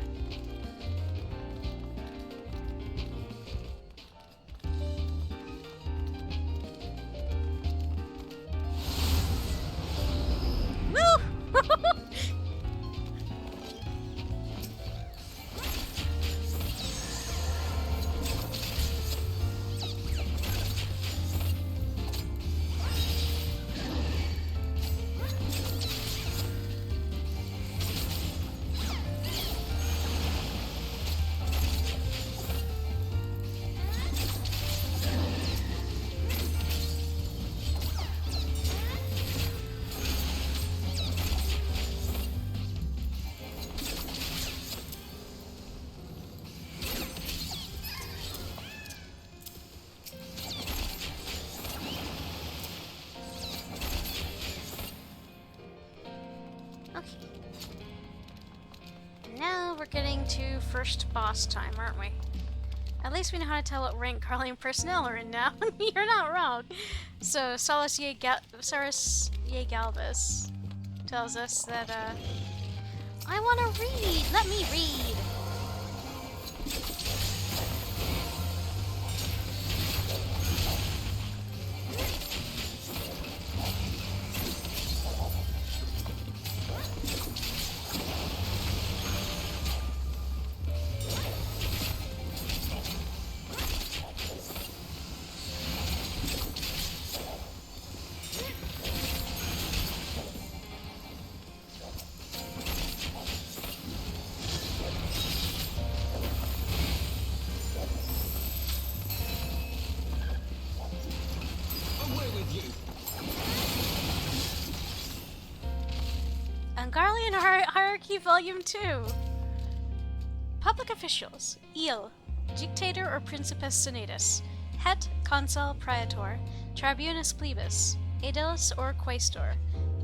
Now we're getting to first boss time, aren't we? At least we know how to tell what rank Garlean personnel are in now. You're not wrong. So Saras Ye Galvez tells us that, I want to read! Let me read! Garlean Hierarchy Volume 2. Public officials. Il, Dictator or Principes Senatus. Het, Consul Praetor. Tribunus Plebis. Aedilis or Quaestor.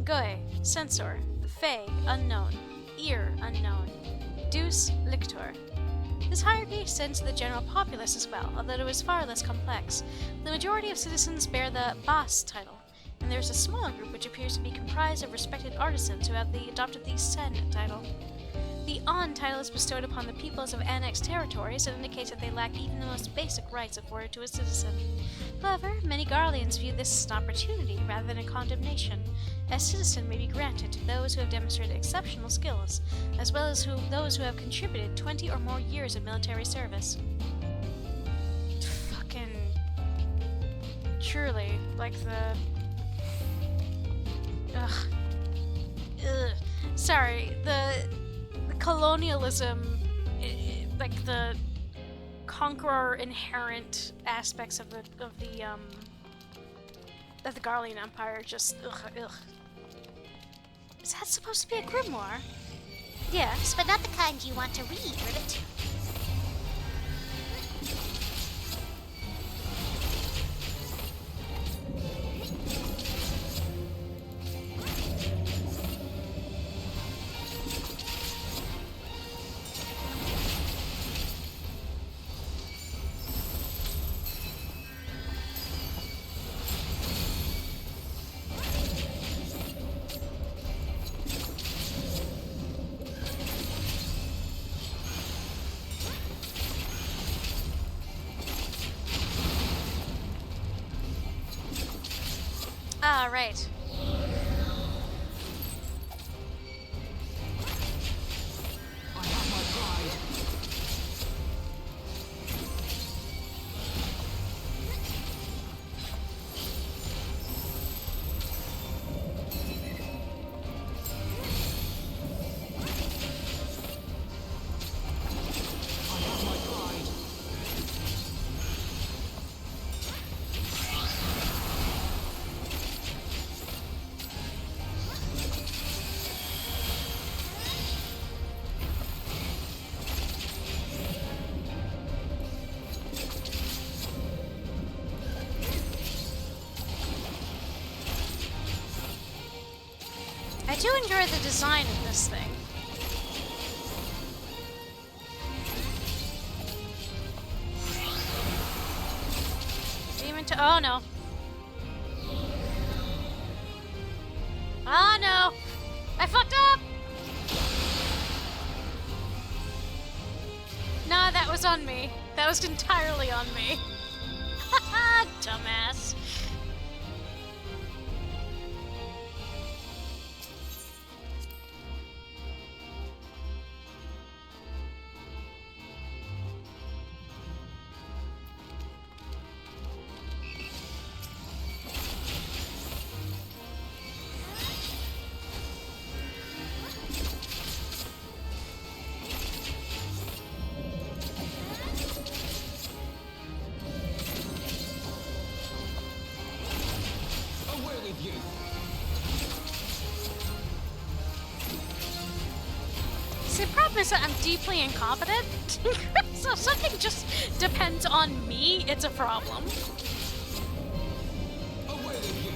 Goe, Censor. Fe, unknown. Ir, unknown. Deus, Lictor. This hierarchy extends to the general populace as well, although it is far less complex. The majority of citizens bear the Bas title, and there is a smaller group which appears to be comprised of respected artisans who have adopted the Sen title. The On title is bestowed upon the peoples of annexed territories and indicates that they lack even the most basic rights afforded to a citizen. However, many Garleans view this as an opportunity rather than a condemnation. A citizen may be granted to those who have demonstrated exceptional skills, as well as those who have contributed 20 or more years of military service. Fucking... Truly, like the... Ugh. Sorry, the colonialism, like the conqueror inherent aspects of the Garlean Empire, just ugh. Is that supposed to be a grimoire? Yes, but not the kind you want to read, Ribbit. Ah, right. I have my pride. I have my pride. I do enjoy the design of this thing. Demon to— oh no. Oh no! I fucked up! Nah, that was on me. That was entirely on me. Haha, dumbass. Away with you. See, the problem is that I'm deeply incompetent. So if something just depends on me, it's a problem. Away with you.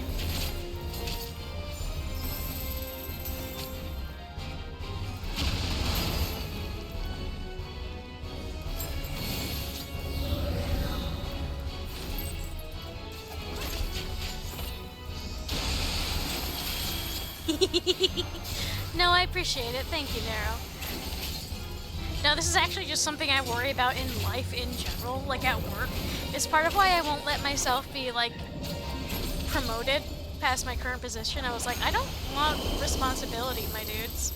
No, I appreciate it. Thank you, Nero. No, this is actually just something I worry about in life in general, like at work. It's part of why I won't let myself be, like, promoted past my current position. I was like, I don't want responsibility, my dudes.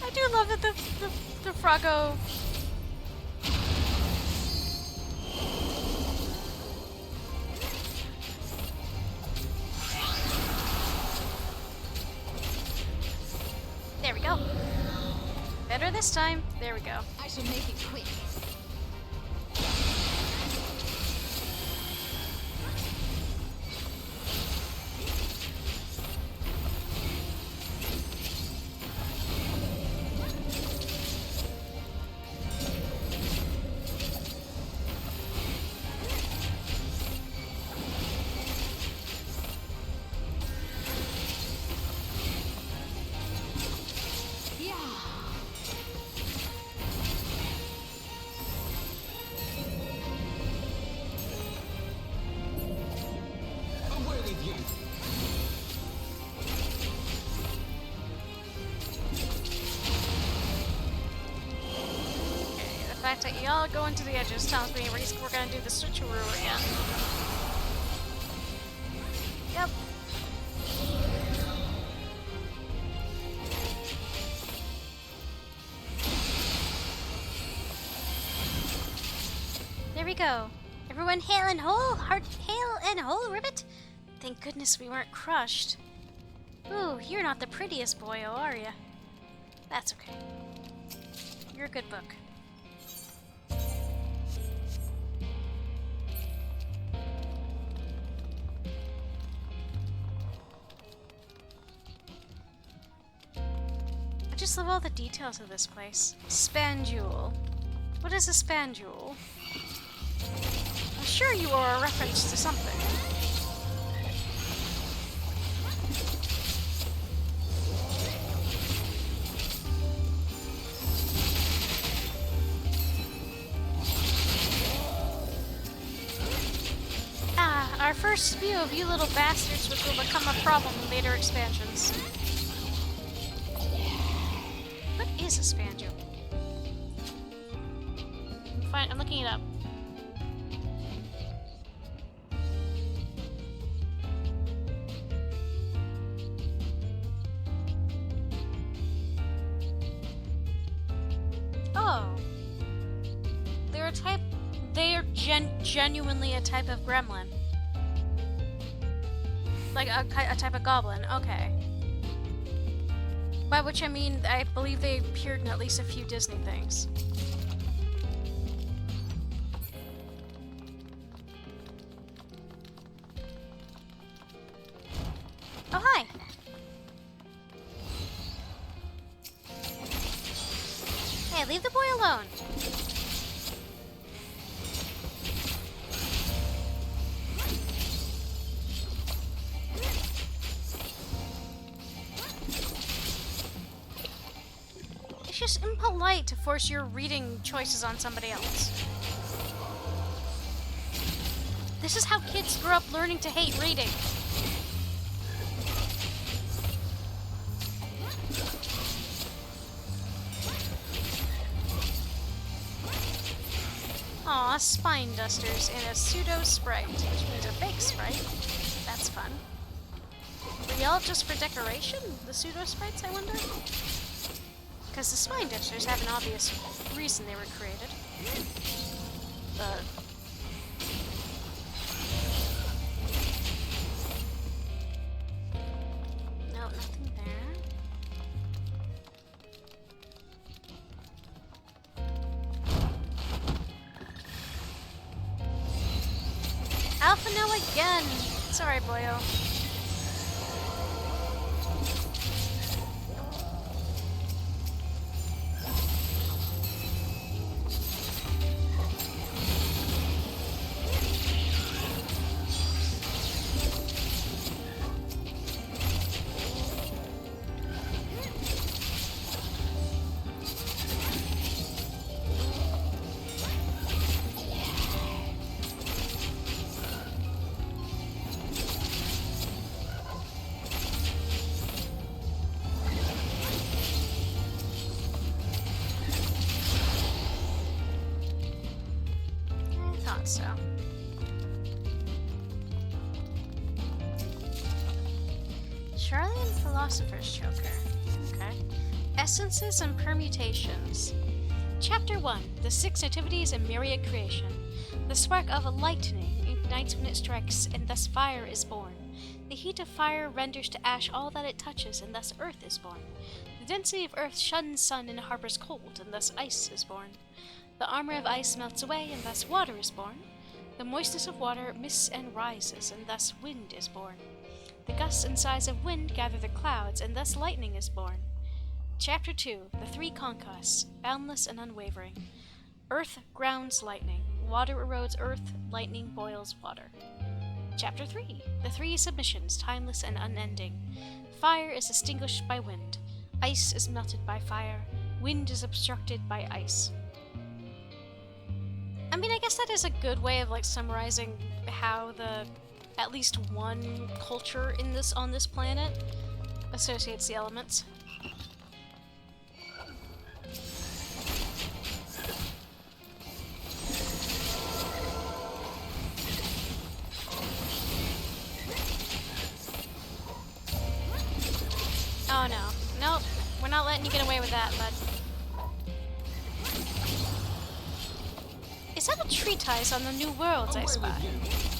I do love that the Froggo. There we go. Better this time. There we go. I shall make it quick. Away with you. The fact that y'all go into the edges tells me we're gonna do the switcheroo again. Yep. There we go. Everyone hail and whole, hail and whole, Ribbit. Thank goodness we weren't crushed. Ooh, you're not the prettiest boyo, are ya? That's okay. You're a good book. I just love all the details of this place. Spandule. What is a spandule? I'm sure you are a reference to something. Our first view of you little bastards, which will become a problem in later expansions. What is a spanjo? I'm looking it up. Oh. They're a type... They are genuinely a type of gremlin. Like a type of goblin, okay. By which I mean, I believe they appeared in at least a few Disney things. Oh, hi! Hey, leave the boy alone! It's just impolite to force your reading choices on somebody else. This is how kids grow up learning to hate reading. Aw, spine dusters in a pseudo sprite, which means a fake sprite. That's fun. Were y'all just for decoration? The pseudo sprites, I wonder? Because the spine dusters have an obvious reason they were created. No, nothing there. Alpha no again! Sorry, boyo. So. Charlian Philosopher's Choker. Okay. Essences and Permutations. Chapter 1. The Six Nativities and Myriad Creation. The spark of lightning ignites when it strikes, and thus fire is born. The heat of fire renders to ash all that it touches, and thus earth is born. The density of earth shuns sun and harbors cold, and thus ice is born. The armor of ice melts away, and thus water is born. The moistness of water mists and rises, and thus wind is born. The gusts and sighs of wind gather the clouds, and thus lightning is born. Chapter 2. The Three Conquests, Boundless and Unwavering. Earth grounds lightning. Water erodes earth. Lightning boils water. Chapter 3. The Three Submissions, Timeless and Unending. Fire is extinguished by wind. Ice is melted by fire. Wind is obstructed by ice. I mean, I guess that is a good way of like summarizing how at least one culture on this planet associates the elements. Oh no. Nope. We're not letting you get away with that, bud. Is that a treatise on the New Worlds I spy?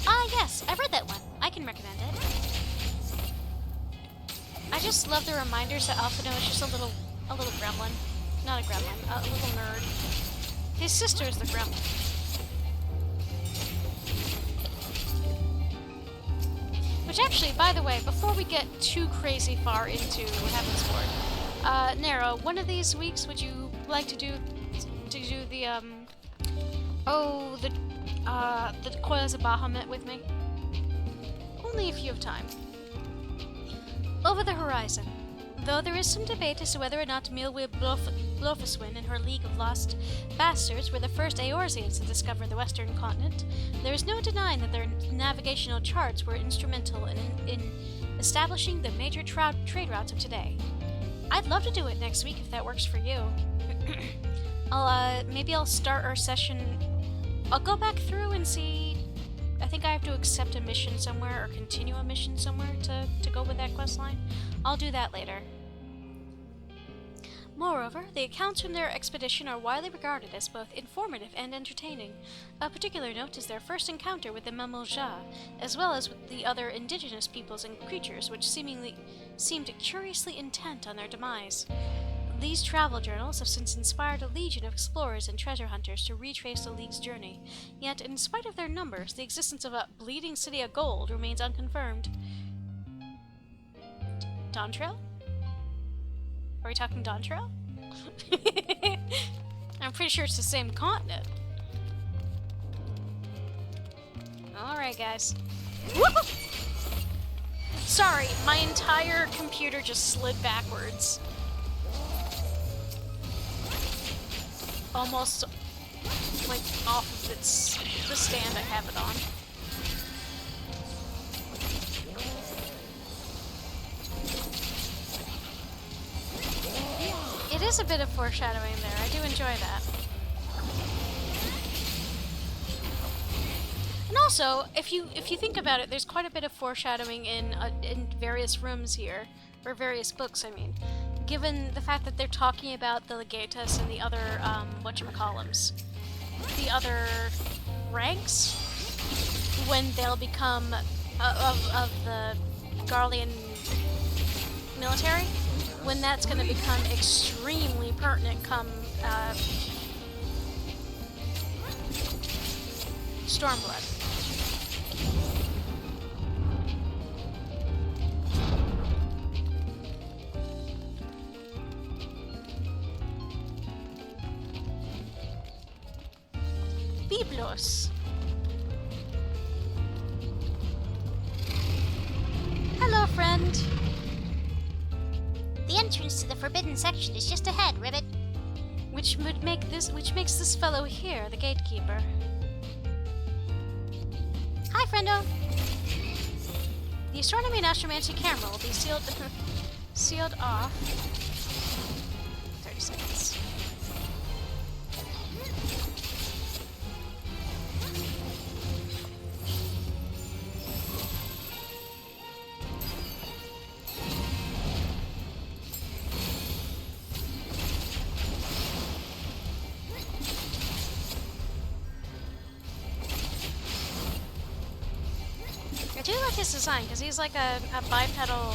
Ah, yes, I read that one. I can recommend it. I just love the reminders that Alphino is just a little gremlin. Not a gremlin, a little nerd. His sister is the gremlin. Which actually, by the way, before we get too crazy far into Heavensward, Nero, one of these weeks would you like to do the the Coils of Bahamut with me? Only if you have time. Over the horizon, Though there is some debate as to whether or not Milwy Blofuswin and her League of Lost Bastards were the first Eorzeans to discover the western continent, there is no denying that their navigational charts were instrumental in establishing the major trade routes of today. I'd love to do it next week if that works for you. Maybe I'll start our session. I'll go back through and see. I think I have to accept a mission somewhere or continue a mission somewhere to go with that quest line. I'll do that later. Moreover, the accounts from their expedition are widely regarded as both informative and entertaining. A particular note is their first encounter with the Mamoja, as well as with the other indigenous peoples and creatures which seemingly seemed curiously intent on their demise. These travel journals have since inspired a legion of explorers and treasure hunters to retrace the League's journey. Yet, in spite of their numbers, the existence of a bleeding city of gold remains unconfirmed. Dawntrail? Are we talking Dawntrail? I'm pretty sure it's the same continent. Alright, guys. Sorry, my entire computer just slid backwards. Almost, like, off of the stand I have it on. It is a bit of foreshadowing there. I do enjoy that. And also, if you think about it, there's quite a bit of foreshadowing in various rooms here, or various books, I mean. Given the fact that they're talking about the Legatus and the other, whatchamacallums, the other ranks, when they'll become of the Garlean military, when that's going to become extremely pertinent come Stormblood. Biblos. Hello, friend. The entrance to the forbidden section is just ahead, Ribbit. Which makes this fellow here the gatekeeper. Hi, friendo. The astronomy and astromancy camera will be sealed off. 30 seconds. I do like his design, because he's like a bipedal...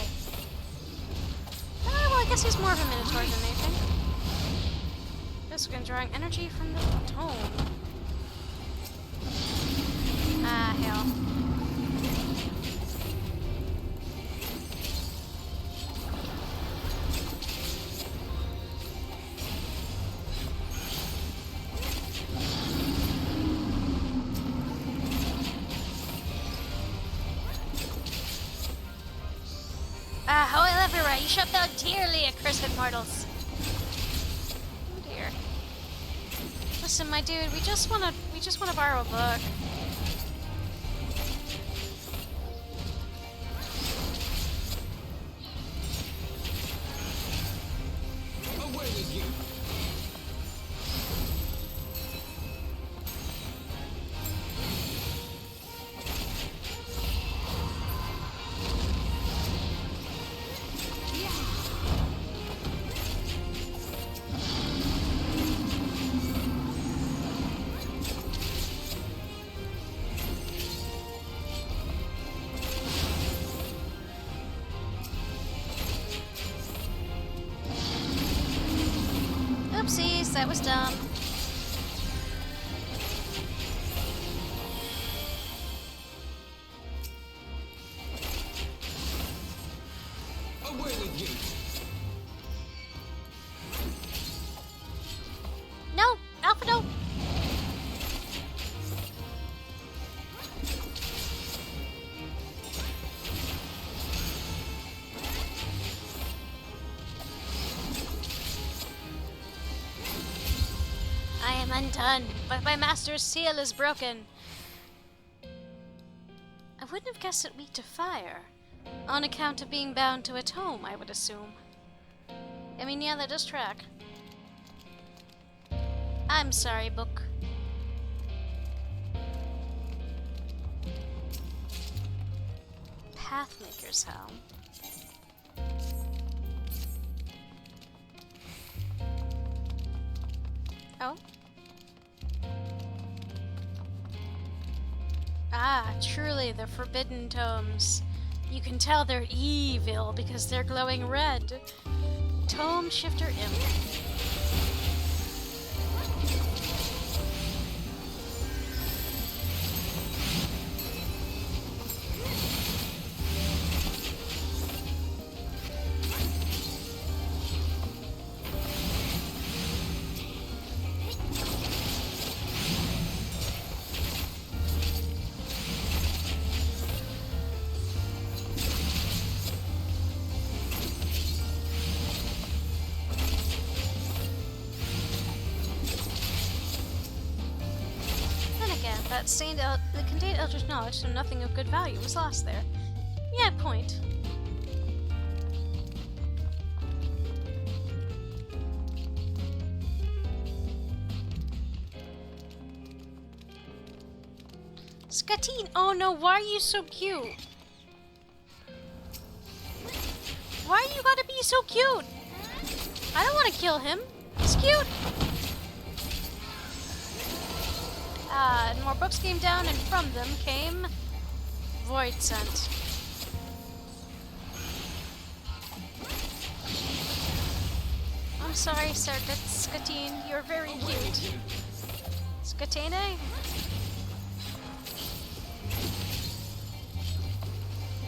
well, I guess he's more of a minotaur than anything. This one drawing energy from the tome. Ah, hell. However, you shall bow dearly, accursed mortals. Oh dear. Listen, my dude, we just wanna borrow a book. Away with you. Oopsies, that was dumb. Away with you. No, Alpha, no. undone, but my master's seal is broken. I wouldn't have guessed it weak to fire. On account of being bound to a tome, I would assume. I mean, yeah, that does track. I'm sorry, book. Pathmaker's Helm. Oh. Ah, truly the forbidden tomes. You can tell they're evil because they're glowing red. Tome Shifter Imp. That contained Eldritch knowledge, so nothing of good value was lost there. Yeah, point. Skatine! Oh no, why are you so cute? Why you gotta be so cute? I don't want to kill him. He's cute. And more books came down, and from them came Void Scent. I'm sorry, Sir Skatine. You're very cute. Skatine?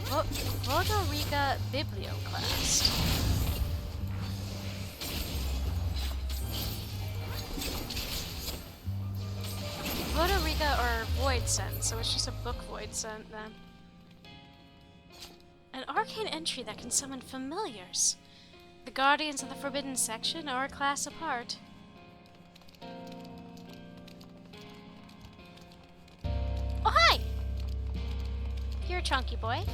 Vodoriga Biblioclast. Vodoriga or Void Scent, so it's just a book Void Scent then. An arcane entry that can summon familiars. The Guardians of the Forbidden Section are a class apart. Oh, hi! You're a chunky boy.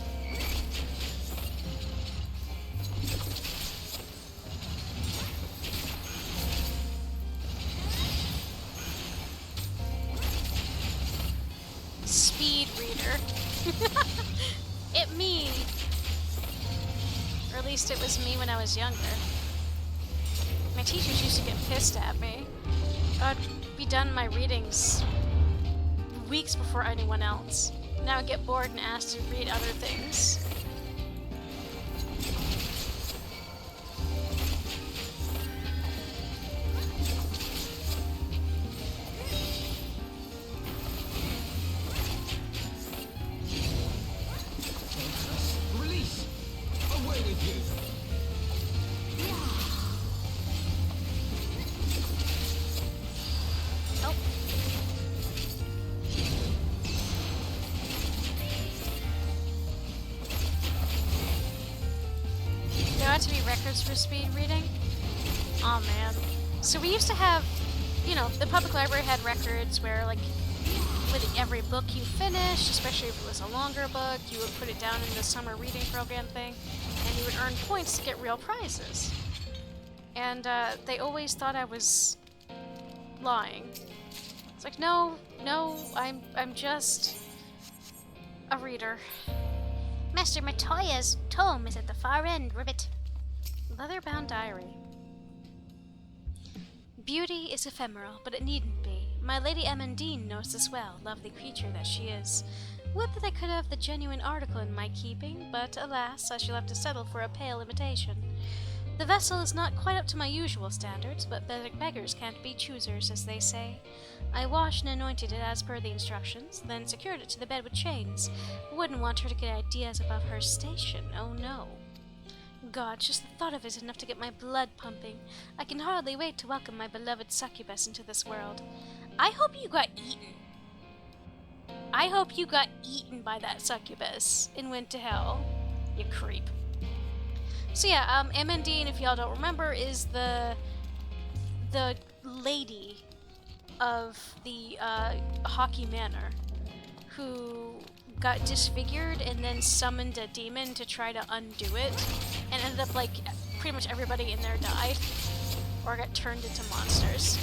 Speed reader. It me. Or at least it was me when I was younger. My teachers used to get pissed at me. I'd be done my readings weeks before anyone else. Now I get bored and asked to read other things. Release! Away with you! Oh. There ought to be records for speed reading. Oh man. So we used to have, you know, the public library had records where, like, with every book you finished, especially if it was a longer book, you would put it down in the summer reading program thing, and you would earn points to get real prizes. And they always thought I was lying. It's like, no, I'm just a reader. Master Matoya's tome is at the far end, Ribbit. Leather-bound diary. Beauty is ephemeral, but it needn't be. My Lady Amandine knows this well, lovely creature that she is. Would that I could have the genuine article in my keeping, but alas, I shall have to settle for a pale imitation. The vessel is not quite up to my usual standards, but beggars can't be choosers, as they say. I washed and anointed it as per the instructions, then secured it to the bed with chains. Wouldn't want her to get ideas above her station, oh no. God, just the thought of it is enough to get my blood pumping. I can hardly wait to welcome my beloved succubus into this world. I hope you got eaten. I hope you got eaten by that succubus and went to hell. You creep. So yeah, Amandine, if y'all don't remember, is the lady of the Hockey Manor who got disfigured and then summoned a demon to try to undo it, and ended up like pretty much everybody in there died or got turned into monsters.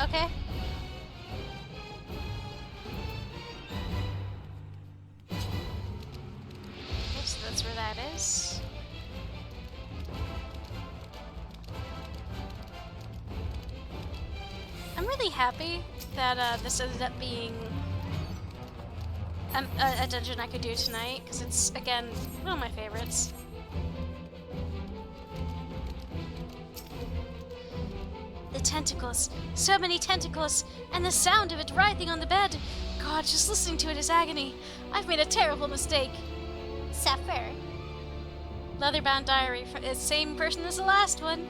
Okay. Okay, so that's where that is. I'm really happy that this ended up being a dungeon I could do tonight, because it's, again, one of my favorites. The tentacles. So many tentacles. And the sound of it writhing on the bed. God, just listening to it is agony. I've made a terrible mistake. Suffer. Leatherbound diary for the same person as the last one.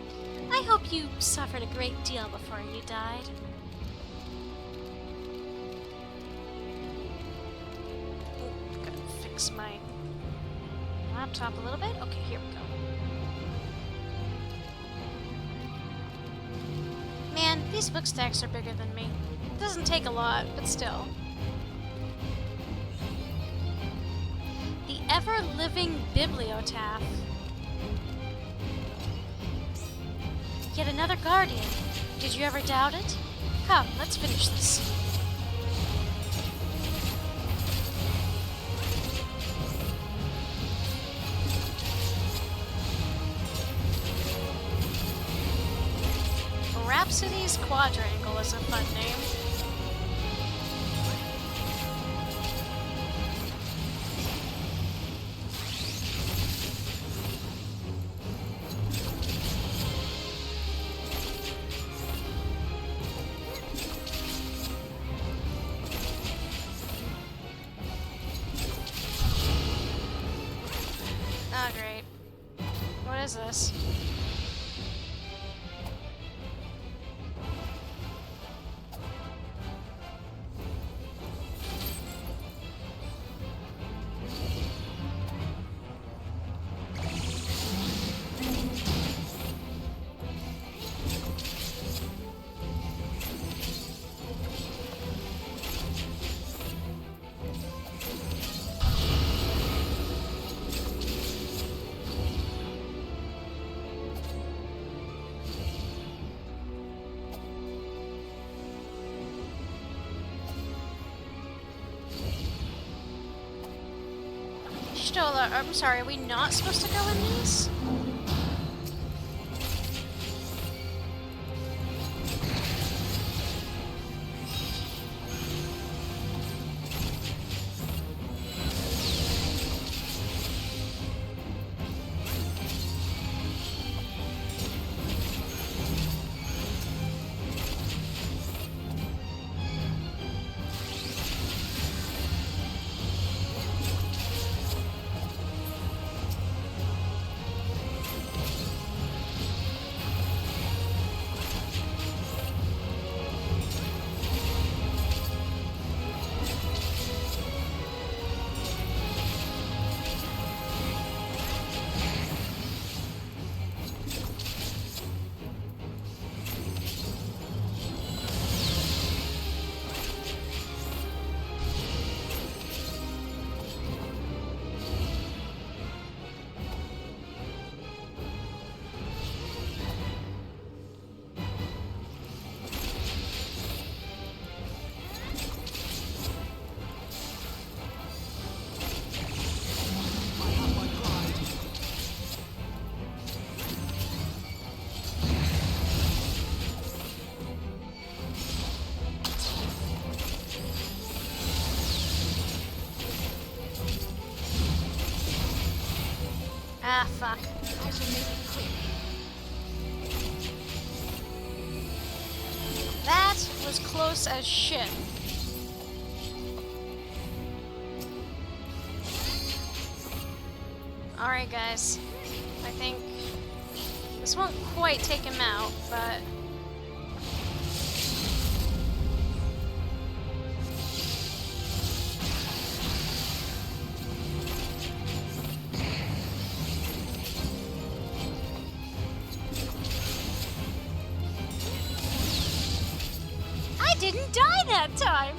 I hope you suffered a great deal before you died. Gotta fix my laptop a little bit. Okay, here we go. Man, these book stacks are bigger than me. It doesn't take a lot, but still. The ever-living bibliotaph. Yet another guardian. Did you ever doubt it? Come, let's finish this. Rhapsody's Quadrangle is a fun name. Oh, great. What is this? Stola, I'm sorry, are we not supposed to go in these? Ah, fuck. That was close as shit. Alright, guys. I think this won't quite take him out, but... I didn't die that time!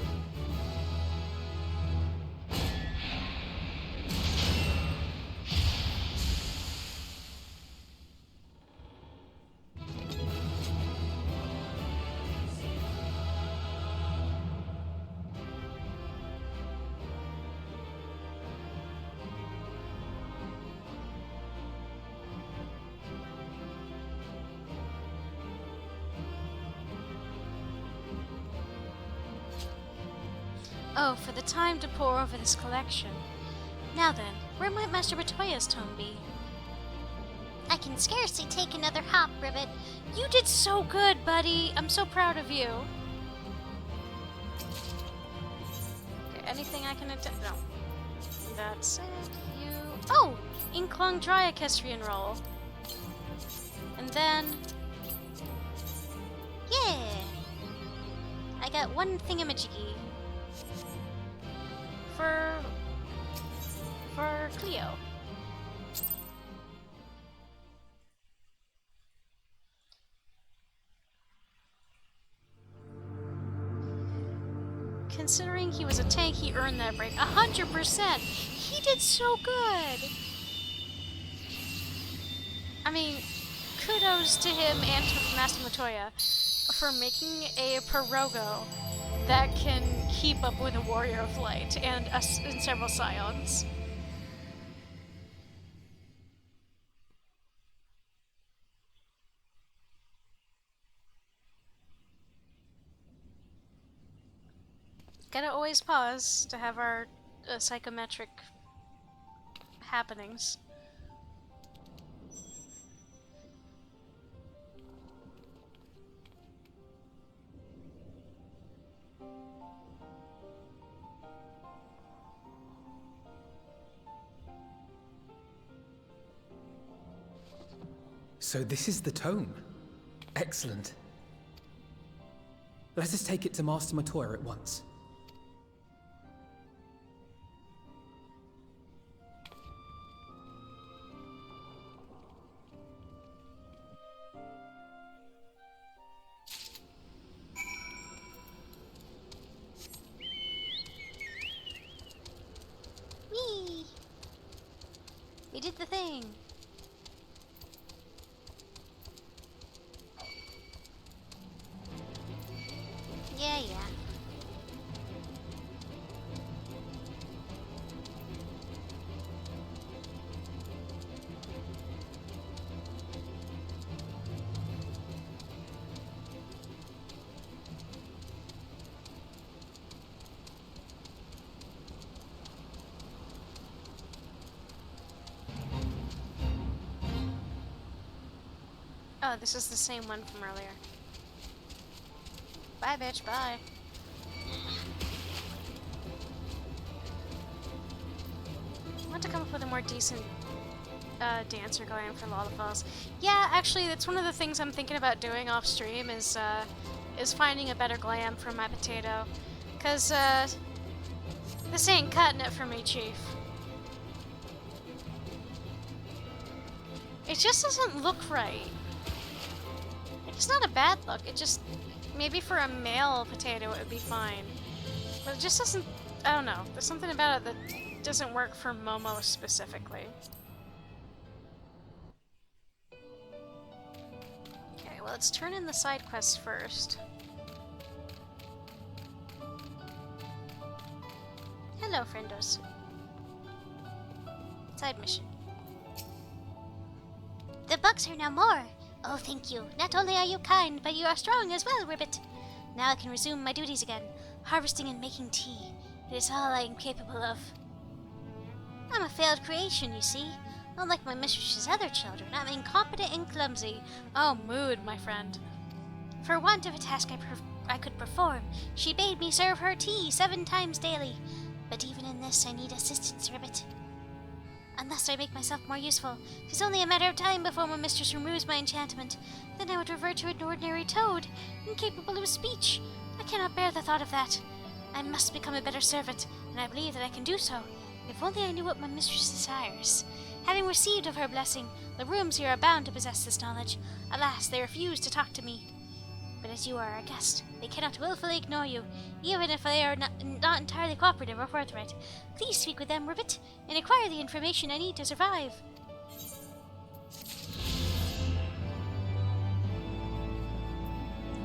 Oh, for the time to pore over this collection. Now then, where might Master Batoya's tome be? I can scarcely take another hop, Ribbit. You did so good, buddy! I'm so proud of you. Okay, anything I can attempt? No. That's it. You... Oh! Inklong Dry Equestrian Roll. And then... Yeah! I got one thingamajiggy. For Cleo. Considering he was a tank, he earned that break. 100%! He did so good! I mean, kudos to him and to Master Matoya for making a Pirogo that can keep up with a Warrior of Light and several Scions. Gotta always pause to have our psychometric happenings. So this is the tome. Excellent. Let us take it to Master Matoya at once. Whee! We did the thing! Yeah, yeah. Oh, this is the same one from earlier. Bye, bitch, bye. I want to come up with a more decent dancer glam for Lollapalooza. Yeah, actually, that's one of the things I'm thinking about doing off stream is finding a better glam for my potato. Cause this ain't cutting it for me, Chief. It just doesn't look right. It's not a bad look, it just... Maybe for a male potato it would be fine. But it just doesn't... I don't know. There's something about it that doesn't work for Momo specifically. Okay, well, let's turn in the side quests first. Hello, friendos. Side mission. The bugs are no more. Oh, thank you. Not only are you kind, but you are strong as well, Ribbit. Now I can resume my duties again, harvesting and making tea. It is all I am capable of. I'm a failed creation, you see. Unlike my mistress's other children, I'm incompetent and clumsy. Oh, mood, my friend. For want of a task I could perform, she bade me serve her tea 7 times daily. But even in this, I need assistance, Ribbit. Unless I make myself more useful, it's only a matter of time before my mistress removes my enchantment. Then I would revert to an ordinary toad, incapable of speech. I cannot bear the thought of that. I must become a better servant, and I believe that I can do so, if only I knew what my mistress desires. Having received of her blessing, the rooms here are bound to possess this knowledge. Alas, they refuse to talk to me. But as you are a guest, they cannot willfully ignore you, even if they are not entirely cooperative or forthright. Please speak with them, Ribbit, and acquire the information I need to survive.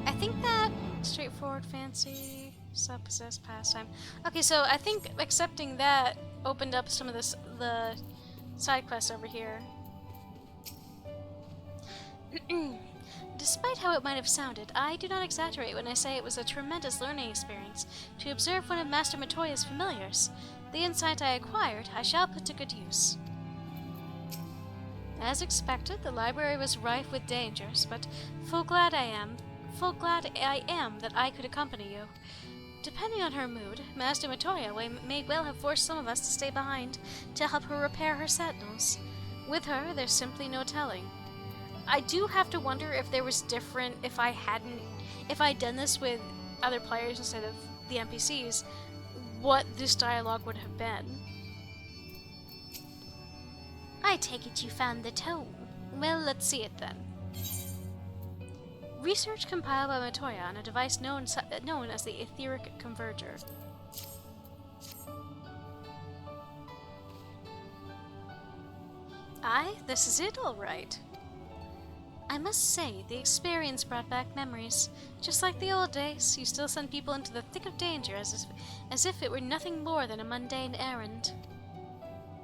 I think that straightforward, fancy, sub-possessed pastime. Okay, so I think accepting that opened up some of the side quests over here. Despite how it might have sounded, I do not exaggerate when I say it was a tremendous learning experience to observe one of Master Matoya's familiars. The insight I acquired, I shall put to good use. As expected, the library was rife with dangers, but full glad I am that I could accompany you. Depending on her mood, Master Matoya may well have forced some of us to stay behind to help her repair her sentinels. With her, there's simply no telling. I do have to wonder if there was different, if I'd done this with other players instead of the NPCs, what this dialogue would have been. I take it you found the tome. Well, let's see it then. Research compiled by Matoya on a device known as the Etheric Converger. Aye, this is it, all right. I must say, the experience brought back memories. Just like the old days, you still send people into the thick of danger as if it were nothing more than a mundane errand.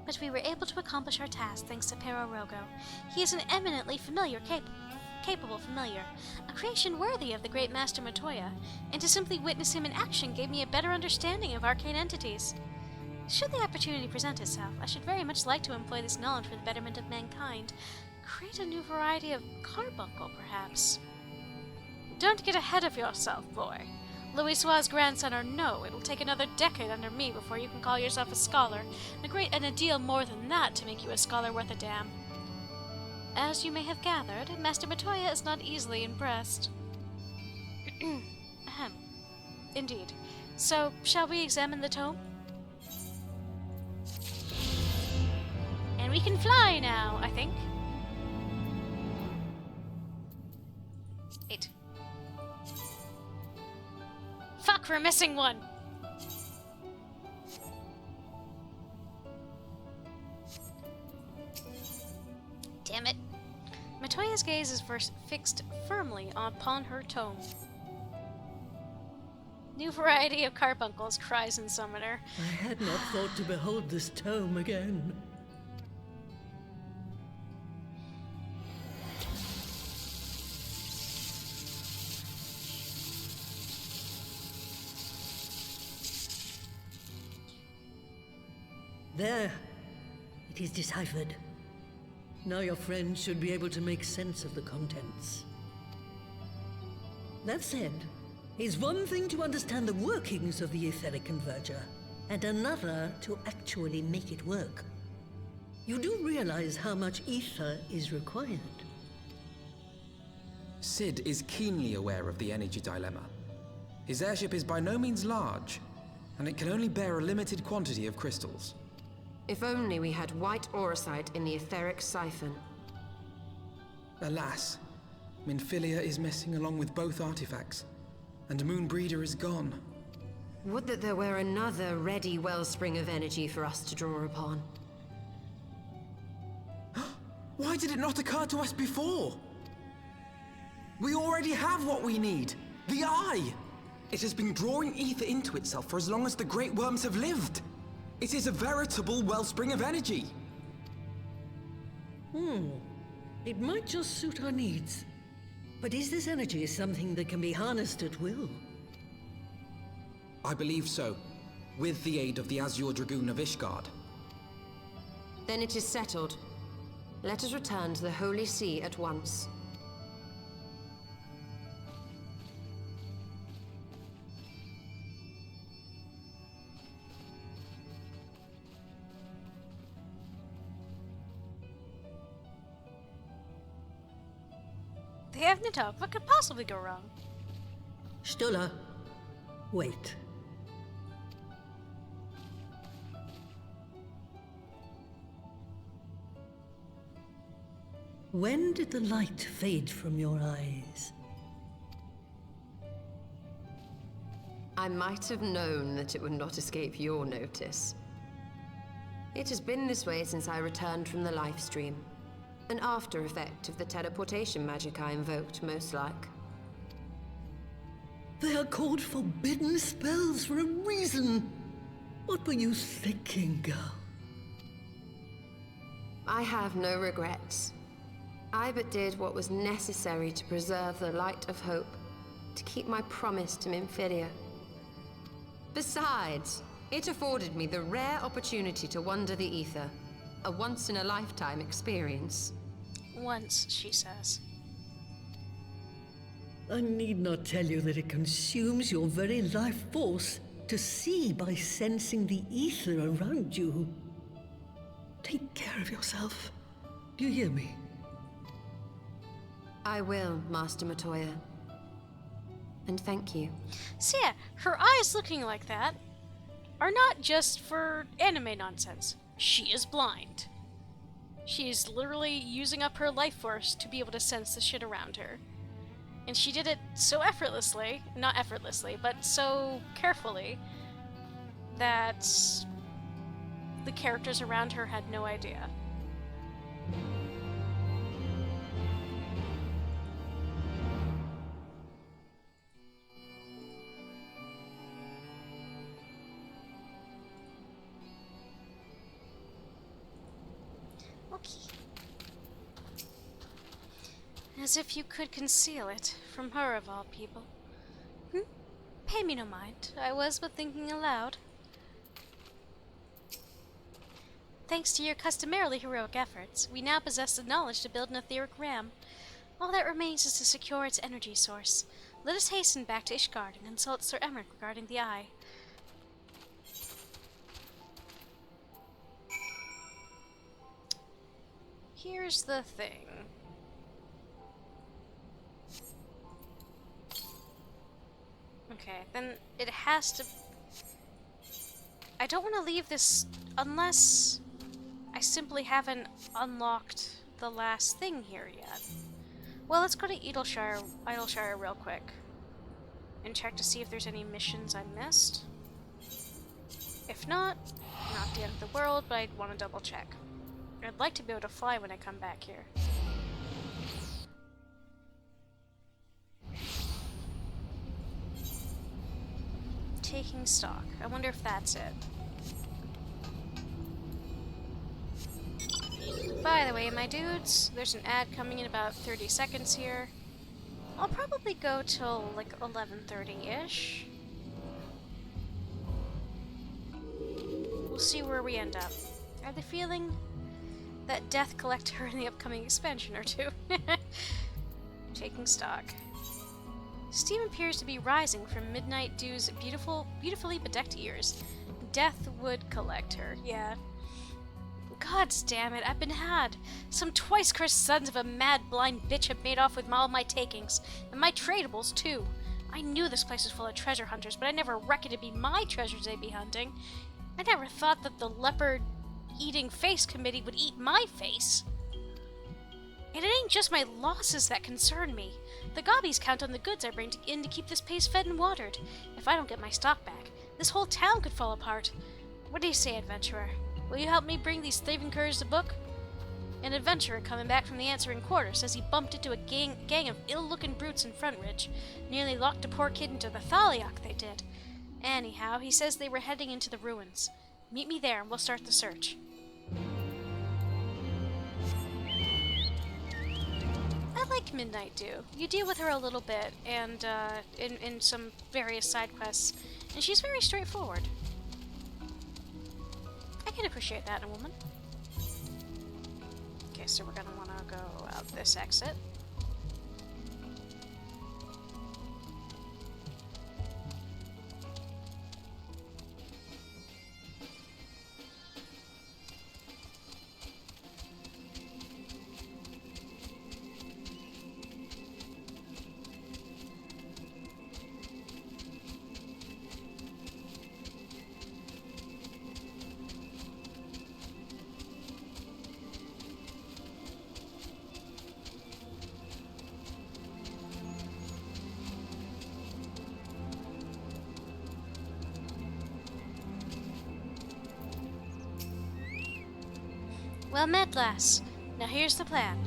But we were able to accomplish our task thanks to Pero Rogo. He is an eminently capable familiar, a creation worthy of the great Master Matoya, and to simply witness him in action gave me a better understanding of arcane entities. Should the opportunity present itself, I should very much like to employ this knowledge for the betterment of mankind. Create a new variety of carbuncle, perhaps. Don't get ahead of yourself, boy. Louisoix's grandson or no, it'll take another decade under me before you can call yourself a scholar, and a deal more than that to make you a scholar worth a damn. As you may have gathered, Master Matoya is not easily impressed. Ahem. Indeed. So, shall we examine the tome? And we can fly now, I think. 8. Fuck, we're missing one! Damn it. Matoya's gaze is fixed firmly upon her tome. New variety of carbuncles, cries in Summoner. I had not thought to behold this tome again. There. It is deciphered. Now your friend should be able to make sense of the contents. That said, it's one thing to understand the workings of the Etheric Converger, and another to actually make it work. You do realize how much ether is required. Sid is keenly aware of the energy dilemma. His airship is by no means large, and it can only bear a limited quantity of crystals. If only we had white auracite in the etheric siphon. Alas, Minfilia is missing along with both artifacts, and Moonbreeder is gone. Would that there were another ready wellspring of energy for us to draw upon. Why did it not occur to us before? We already have what we need! The Eye! It has been drawing ether into itself for as long as the Great Worms have lived! It is a veritable wellspring of energy! It might just suit our needs. But is this energy something that can be harnessed at will? I believe so, with the aid of the Azure Dragoon of Ishgard. Then it is settled. Let us return to the Holy See at once. They have no talk. What could possibly go wrong? Stulla, wait. When did the light fade from your eyes? I might have known that it would not escape your notice. It has been this way since I returned from the life stream. An after effect of the teleportation magic I invoked, most like. They are called forbidden spells for a reason. What were you thinking, girl? I have no regrets. I but did what was necessary to preserve the light of hope, to keep my promise to Minfilia. Besides, it afforded me the rare opportunity to wander the ether, a once-in-a-lifetime experience. Once, she says. I need not tell you that it consumes your very life force to see by sensing the ether around you. Take care of yourself. Do you hear me? I will, Master Matoya. And thank you. So yeah, her eyes looking like that are not just for anime nonsense. She is blind. She is literally using up her life force to be able to sense the shit around her. And she did it so effortlessly, not effortlessly, but so carefully that the characters around her had no idea. As if you could conceal it from her of all people. Pay me no mind. I was but thinking aloud. Thanks to your customarily heroic efforts, we now possess the knowledge to build an etheric ram. All that remains is to secure its energy source. Let us hasten back to Ishgard and consult Sir Emmerich regarding the eye. Here's the thing. Okay, then it has to... I don't want to leave this unless I simply haven't unlocked the last thing here yet. Well, let's go to Idylshire real quick and check to see if there's any missions I missed. If not the end of the world, but I'd want to double check. I'd like to be able to fly when I come back here. Taking stock. I wonder if that's it. By the way, my dudes, there's an ad coming in about 30 seconds here. I'll probably go till like 11:30-ish. We'll see where we end up. I have the feeling that death collect her in the upcoming expansion or two. Taking stock. Steam appears to be rising from Midnight Dew's beautifully bedecked ears. Death would collect her, yeah. Gods damn it, I've been had. Some twice-cursed sons of a mad blind bitch have made off with all my takings, and my tradables too. I knew this place was full of treasure hunters, but I never reckoned it'd be my treasures they'd be hunting. I never thought that the leopard-eating face committee would eat my face. And it ain't just my losses that concern me. The gobbies count on the goods I bring in to keep this place fed and watered. If I don't get my stock back, this whole town could fall apart. What do you say, adventurer? Will you help me bring these thieving curs to book? An adventurer coming back from the answering quarter says he bumped into a gang of ill-looking brutes in Frontridge. Nearly locked a poor kid into the Thaliok, they did. Anyhow, he says they were heading into the ruins. Meet me there and we'll start the search. I like Midnight Dew. You deal with her a little bit, and in some various side quests, and she's very straightforward. I can appreciate that in a woman. Okay, Okay, so we're gonna wanna go out this exit. Well met, lass. Now here's the plan.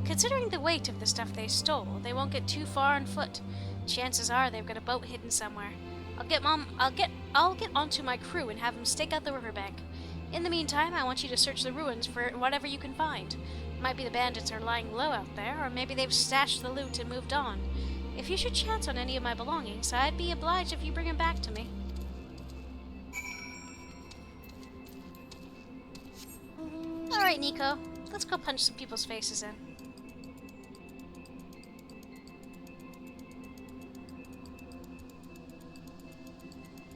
Considering the weight of the stuff they stole, they won't get too far on foot. Chances are they've got a boat hidden somewhere. I'll get onto my crew and have them stake out the riverbank. In the meantime, I want you to search the ruins for whatever you can find. Might be the bandits are lying low out there, or maybe they've stashed the loot and moved on. If you should chance on any of my belongings, I'd be obliged if you bring them back to me. Alright, Nico. Let's go punch some people's faces in.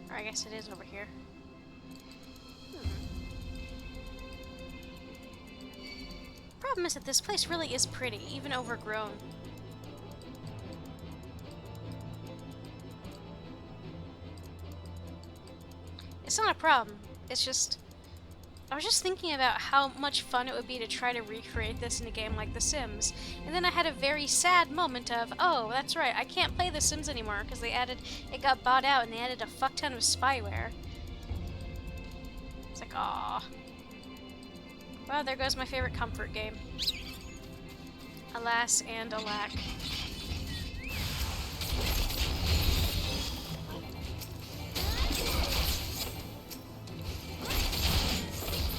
Or I guess it is over here. Problem is that this place really is pretty, even overgrown. It's not a problem. It's just... I was just thinking about how much fun it would be to try to recreate this in a game like The Sims. And then I had a very sad moment of, oh, that's right, I can't play The Sims anymore because it got bought out and they added a fuck ton of spyware. It's like, aww. Well, there goes my favorite comfort game. Alas and alack.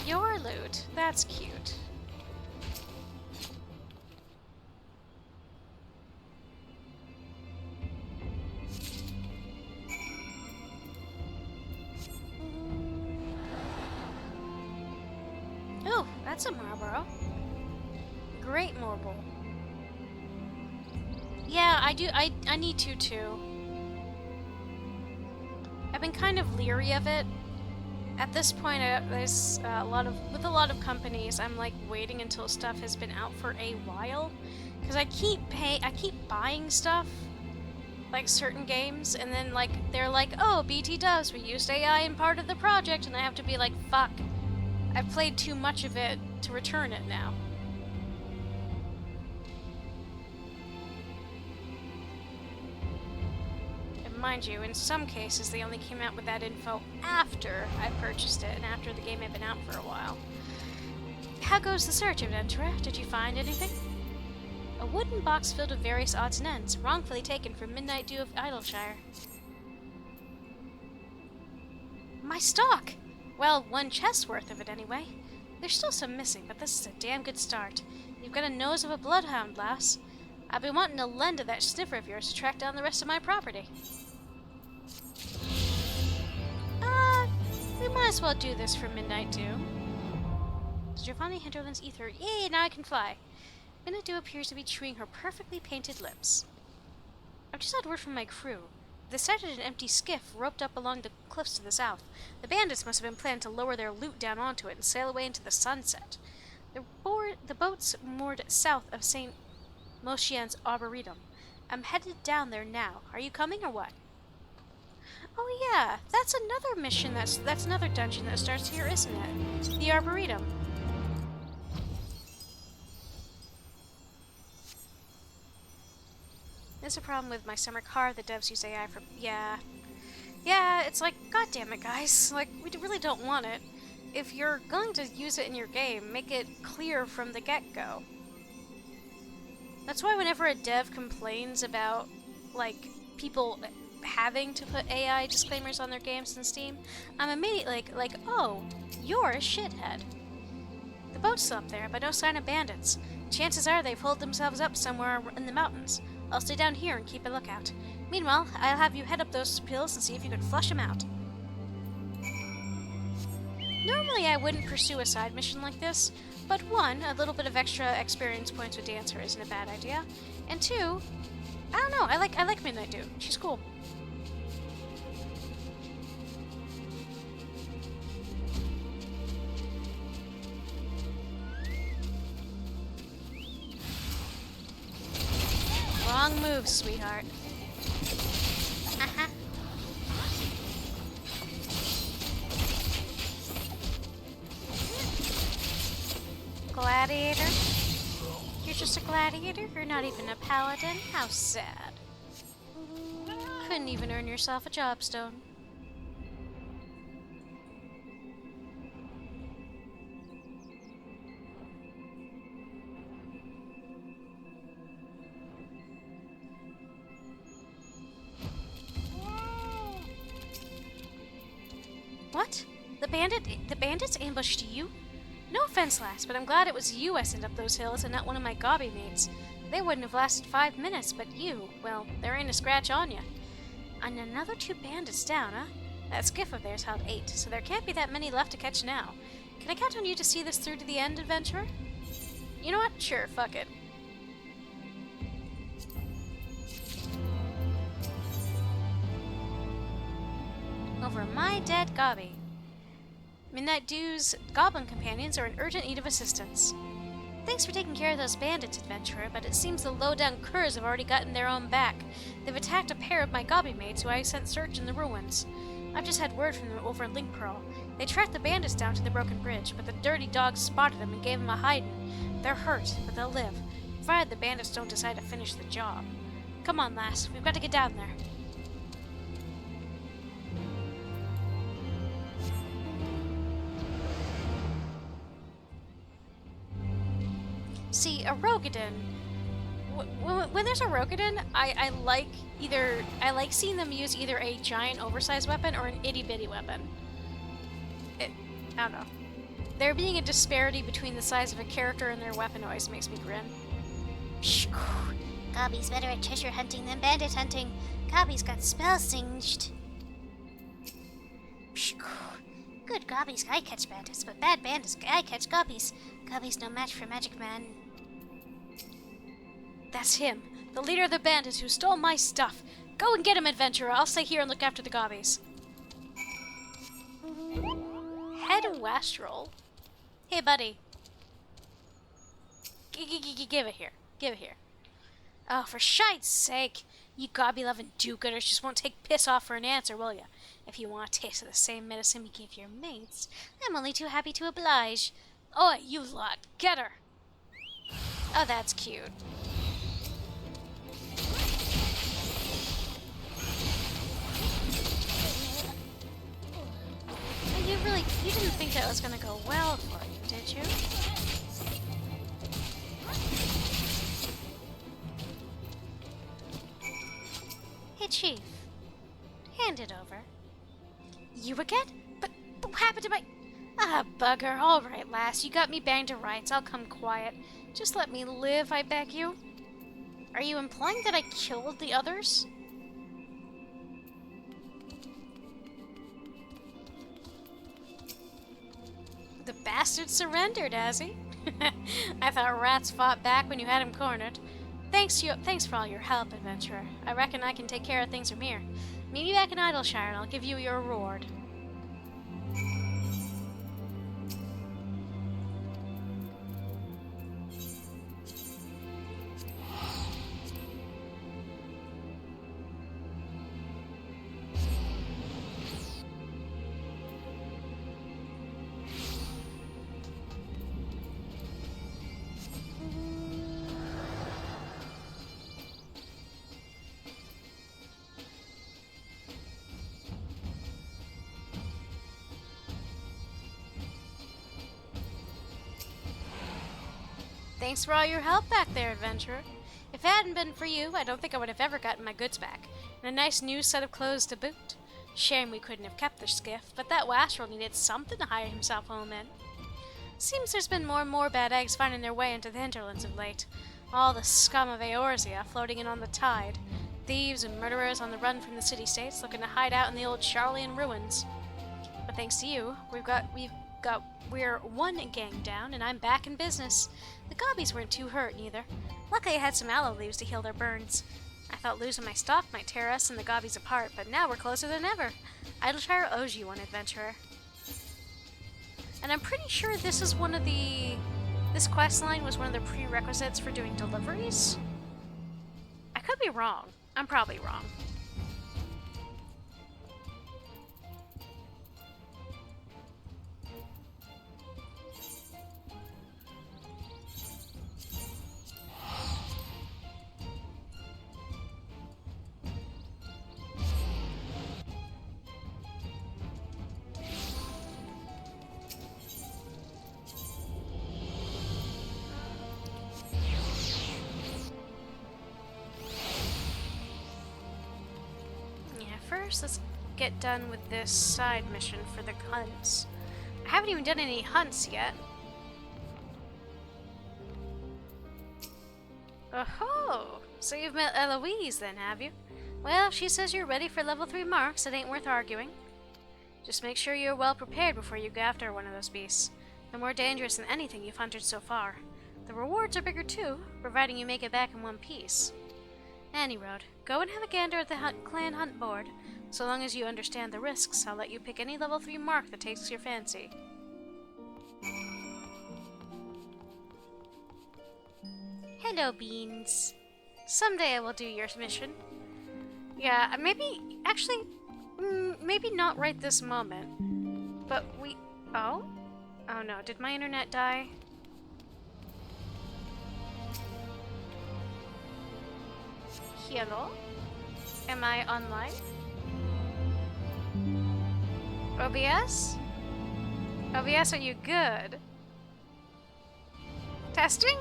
Your loot. That's cute. Oh, that's a Marlboro. Great Marlboro. Yeah, I do. I need to too. I've been kind of leery of it. At this point, there's with a lot of companies, I'm like waiting until stuff has been out for a while, because I keep buying stuff, like certain games, and then like they're like, oh, BT Dubs, we used AI in part of the project, and I have to be like, fuck, I've played too much of it to return it now. Mind you, in some cases they only came out with that info after I purchased it and after the game had been out for a while. How goes the search, Adventurer? Did you find anything? A wooden box filled with various odds and ends, wrongfully taken from Midnight Dew of Idylshire. My stock! Well, one chest's worth of it anyway. There's still some missing, but this is a damn good start. You've got a nose of a bloodhound, lass. I've been wanting to lend to that sniffer of yours to track down the rest of my property. We might as well do this for Midnight Dew. Giovanni Hinterland's ether. Yay, now I can fly. Midnight Dew appears to be chewing her perfectly painted lips. I've just had word from my crew. They sighted an empty skiff roped up along the cliffs to the south. The bandits must have been planning to lower their loot down onto it and sail away into the sunset. The boat's moored south of St. Moshian's Arboretum. I'm headed down there now. Are you coming or what? Oh yeah, that's another mission, that's another dungeon that starts here, isn't it? The Arboretum. There's a problem with my summer car, the devs use AI for... Yeah, it's like, god damn it guys, like, we really don't want it. If you're going to use it in your game, make it clear from the get-go. That's why whenever a dev complains about, like, people having to put AI disclaimers on their games in Steam, I'm immediately like, oh, you're a shithead. The boat's still up there, but no sign of bandits. Chances are they've holed themselves up somewhere in the mountains. I'll stay down here and keep a lookout. Meanwhile, I'll have you head up those hills and see if you can flush them out. Normally I wouldn't pursue a side mission like this, But one, a little bit of extra experience points with Dancer isn't a bad idea. And two, I don't know, I like Midnight Dew. She's cool. Wrong move, sweetheart. Gladiator? You're just a gladiator? You're not even a paladin? How sad. Couldn't even earn yourself a jobstone. What? The bandits ambushed you? No offense, lass, but I'm glad it was you I sent up those hills and not one of my gobby mates. They wouldn't have lasted 5 minutes, but you, well, there ain't a scratch on you. And another 2 bandits down, huh? That skiff of theirs held 8, so there can't be that many left to catch now. Can I count on you to see this through to the end, adventurer? You know what? Sure, fuck it. Over my dead gobby. Midnight Dew's goblin companions are in urgent need of assistance. Thanks for taking care of those bandits, adventurer, but it seems the low-down curs have already gotten their own back. They've attacked a pair of my gobby mates who I sent search in the ruins. I've just had word from them over Link Pearl. They tracked the bandits down to the broken bridge, but the dirty dogs spotted them and gave them a hiding. They're hurt, but they'll live, provided the bandits don't decide to finish the job. Come on, lass, we've got to get down there. See, a Rogadin. When there's a Rogadin, I like seeing them use either a giant oversized weapon or an itty bitty weapon. I don't know. There being a disparity between the size of a character and their weapon always makes me grin. Psh, Gobby's better at treasure hunting than bandit hunting. Gobby's got spell singed. Psh, good Gobby's I catch bandits, but bad bandits I catch Gobby's. Gobby's no match for Magic Man. That's him, the leader of the bandits who stole my stuff. Go and get him, adventurer. I'll stay here and look after the gobbies. Head Wastrel. Hey, buddy. Give it here. Give it here. Oh, for shite's sake. You gobby-loving do-gooders just won't take piss off for an answer, will ya? If you want a taste of the same medicine we give your mates, I'm only too happy to oblige. Oi, you lot, get her! Oh, that's cute. You didn't think that was gonna go well for you, did you? Hey, Chief. Hand it over. You again? But what happened to my... Ah, bugger. All right, lass. You got me banged to rights. I'll come quiet. Just let me live, I beg you. Are you implying that I killed the others? The bastard surrendered, has he? I thought rats fought back when you had him cornered. Thanks for all your help, adventurer. I reckon I can take care of things from here. Meet me back in Idylshire and I'll give you your reward. Thanks for all your help back there, adventurer. If it hadn't been for you, I don't think I would have ever gotten my goods back, and a nice new set of clothes to boot. Shame we couldn't have kept the skiff, but that wastrel needed something to hire himself home in. Seems there's been more and more bad eggs finding their way into the hinterlands of late. All the scum of Eorzea floating in on the tide. Thieves and murderers on the run from the city-states looking to hide out in the old Charlian ruins. But thanks to you, we're one gang down, and I'm back in business. The gobbies weren't too hurt, neither. Luckily I had some aloe leaves to heal their burns. I thought losing my stock might tear us and the gobbies apart, but now we're closer than ever. Idyllic owes you one, adventurer. And I'm pretty sure this is this quest line was one of the prerequisites for doing deliveries. I could be wrong. I'm probably wrong. First, let's get done with this side mission for the hunts. I haven't even done any hunts yet. Oh-ho! So you've met Eloise then, have you? Well, she says you're ready for level 3 marks. It ain't worth arguing. Just make sure you're well prepared before you go after one of those beasts. They're more dangerous than anything you've hunted so far. The rewards are bigger too, providing you make it back in one piece. Any road, go and have a gander at the clan hunt board. So long as you understand the risks, I'll let you pick any level 3 mark that takes your fancy. Hello, Beans. Someday I will do your mission. Yeah, maybe not right this moment. But oh? Oh no, did my internet die? Hello? Am I online? OBS? OBS, are you good? Testing?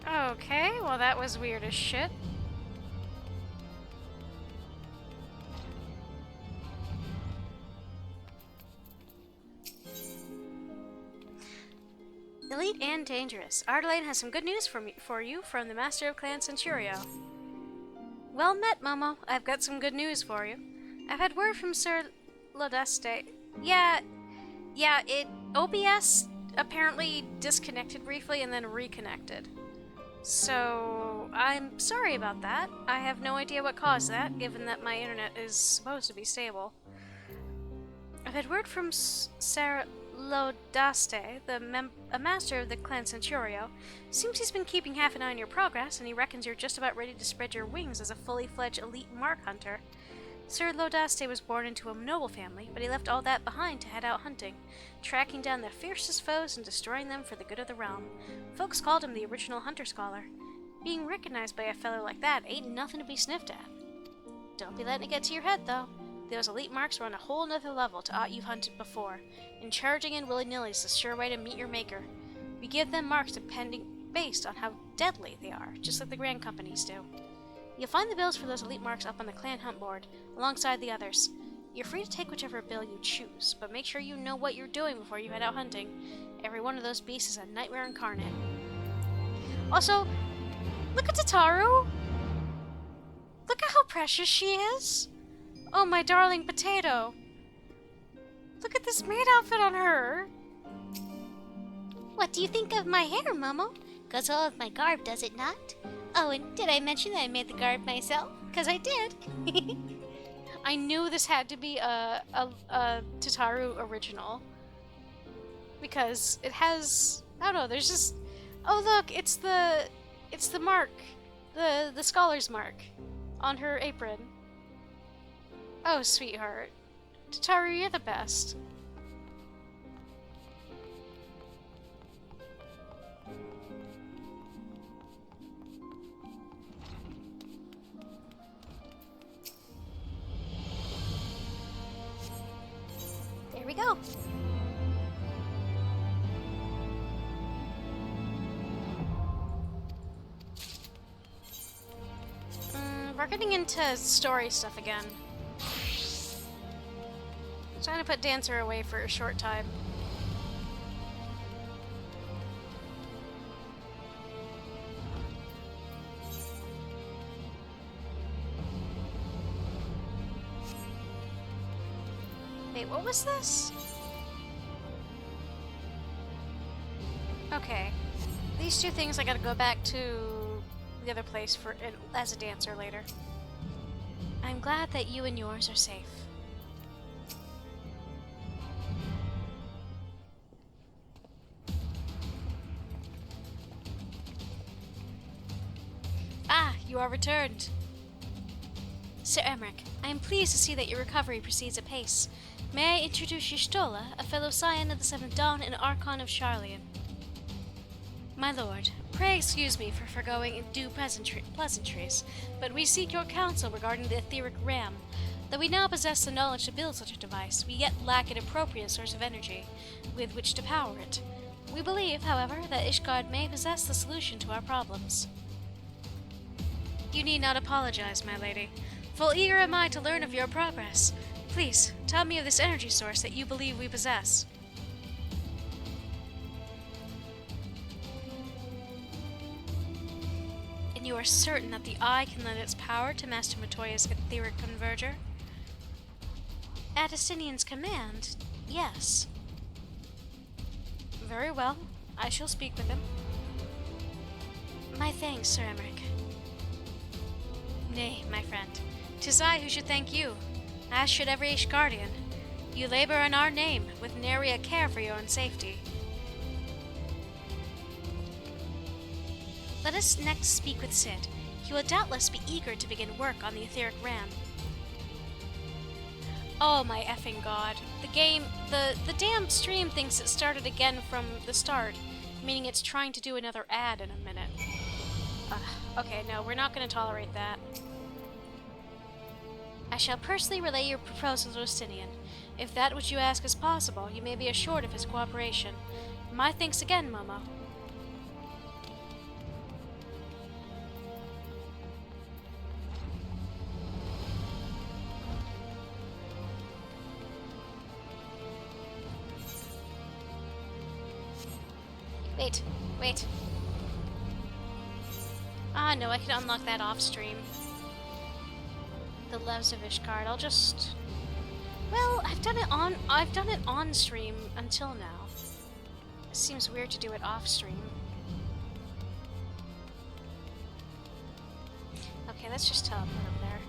Okay, well that was weird as shit. Elite and dangerous. Ardelaine has some good news for you from the Master of Clan Centurio. Well met, Momo. I've got some good news for you. I've had word from Sir Lodeste. Yeah, OBS apparently disconnected briefly and then reconnected. So, I'm sorry about that. I have no idea what caused that, given that my internet is supposed to be stable. I've had word from Sir Lodeste, a master of the Clan Centurio. Seems he's been keeping half an eye on your progress, and he reckons you're just about ready to spread your wings as a fully fledged elite mark hunter. Sir Lodeste was born into a noble family, but he left all that behind to head out hunting, tracking down the fiercest foes and destroying them for the good of the realm. Folks called him the original hunter scholar. Being recognized by a fellow like that ain't nothing to be sniffed at. Don't be letting it get to your head, though. Those elite marks are on a whole nother level to aught you've hunted before, and charging in willy-nilly is the sure way to meet your maker. We give them marks based on how deadly they are, just like the Grand Companies do. You'll find the bills for those elite marks up on the clan hunt board, alongside the others. You're free to take whichever bill you choose, but make sure you know what you're doing before you head out hunting. Every one of those beasts is a nightmare incarnate. Also, look at Tataru! Look at how precious she is! Oh, my darling potato! Look at this maid outfit on her! What do you think of my hair, Momo? Goes well with my garb, does it not? Oh, and did I mention that I made the garb myself? 'Cause I did. I knew this had to be a Tataru original. Because it has... I don't know, there's just... Oh look, it's the mark. The scholar's mark. On her apron. Oh, sweetheart. Tataru, you're the best. There we go. We're getting into story stuff again. I'm trying to put Dancer away for a short time. Wait, what was this? Okay. These two things I gotta go back to the other place for as a dancer later. I'm glad that you and yours are safe. Ah, you are returned. Sir Emmerich, I am pleased to see that your recovery proceeds apace. May I introduce Y'shtola, a fellow scion of the Seventh Dawn and Archon of Charlian. My lord, pray excuse me for foregoing due pleasantries, but we seek your counsel regarding the etheric ram. Though we now possess the knowledge to build such a device, we yet lack an appropriate source of energy with which to power it. We believe, however, that Ishgard may possess the solution to our problems. You need not apologize, my lady. Full eager am I to learn of your progress. Please, tell me of this energy source that you believe we possess. And you are certain that the Eye can lend its power to Master Matoya's etheric converger? At Estinian's command, yes. Very well. I shall speak with him. My thanks, Sir Emmerich. Nay, my friend. 'Tis I who should thank you, as should every Ishgardian. You labor in our name, with nary a care for your own safety. Let us next speak with Sid. He will doubtless be eager to begin work on the etheric ram. Oh my effing god. The damn stream thinks it started again from the start, meaning it's trying to do another ad in a minute. Okay, no, we're not going to tolerate that. I shall personally relay your proposal to Estinian. If that which you ask is possible, you may be assured of his cooperation. My thanks again, Momo. Wait. Ah, no, I can unlock that off stream. The Loves of Ishgard. I'll just... Well, I've done it on stream until now. It seems weird to do it off stream. Okay, let's just teleport over there.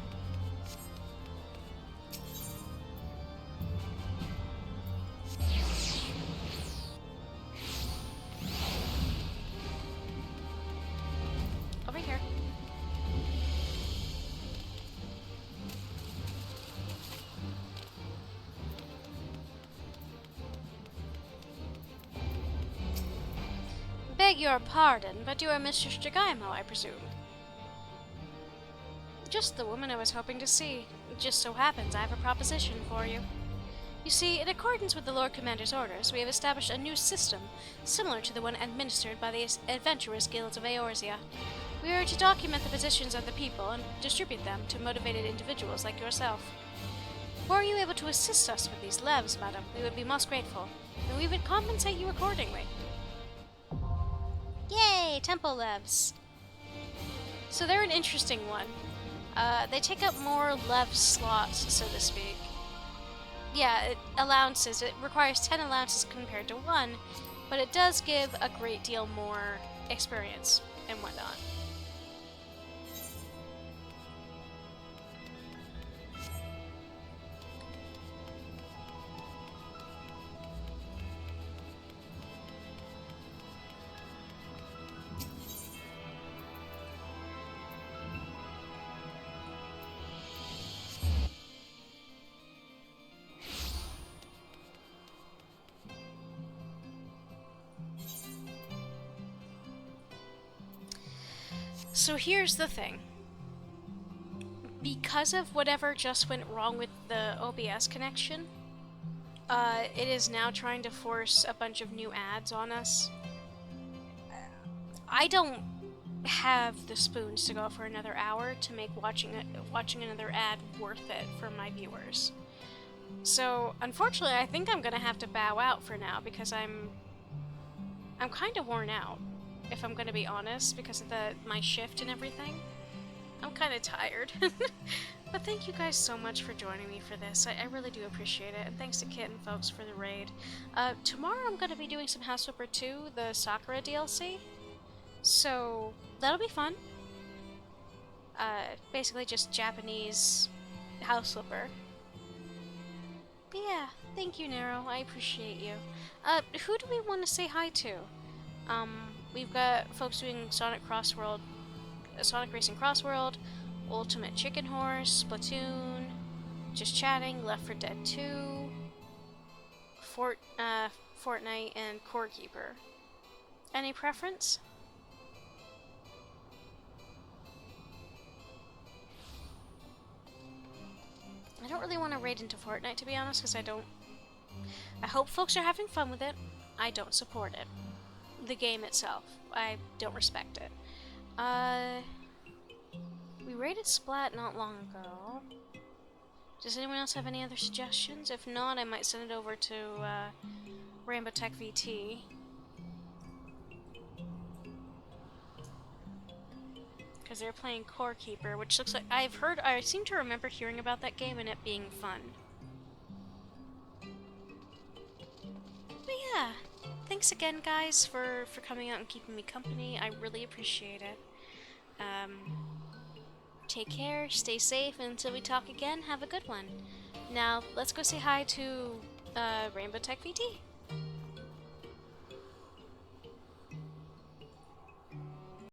Over here. Beg your pardon, but you are Mistress Jagaimo, I presume? Just the woman I was hoping to see. It just so happens I have a proposition for you. You see, in accordance with the Lord Commander's orders, we have established a new system, similar to the one administered by the Adventurers Guilds of Eorzea. We are to document the positions of the people and distribute them to motivated individuals like yourself. Were you able to assist us with these levs, madam, we would be most grateful, and we would compensate you accordingly. Yay! Temple levs! So they're an interesting one. They take up more lev slots, so to speak. Yeah, allowances. It requires 10 allowances compared to 1, but it does give a great deal more experience and whatnot. So here's the thing. Because of whatever just went wrong with the OBS connection, it is now trying to force a bunch of new ads on us. I don't have the spoons to go for another hour to make watching another ad worth it for my viewers. So, unfortunately, I think I'm gonna have to bow out for now because I'm kind of worn out, if I'm gonna be honest, because of my shift and everything. I'm kind of tired. But thank you guys so much for joining me for this. I really do appreciate it, and thanks to Kit and folks for the raid. Tomorrow I'm going to be doing some Heavensward 2, the Sakura DLC. So, that'll be fun. Basically just Japanese house flipper. But yeah, thank you, Nero. I appreciate you. Who do we want to say hi to? We've got folks doing Sonic Racing Crossworld, Ultimate Chicken Horse, Splatoon, Just Chatting, Left 4 Dead 2, Fortnite, and Core Keeper. Any preference? I don't really want to raid into Fortnite, to be honest, because I hope folks are having fun with it. I don't support it. The game itself. I don't respect it. We raided Splat not long ago. Does anyone else have any other suggestions? If not, I might send it over to Rainbow Tech VT. Because they're playing Core Keeper, which looks like I seem to remember hearing about that game and it being fun. But yeah, thanks again, guys, for coming out and keeping me company. I really appreciate it. Take care, stay safe, and until we talk again, have a good one. Now, let's go say hi to Rainbow Tech VT.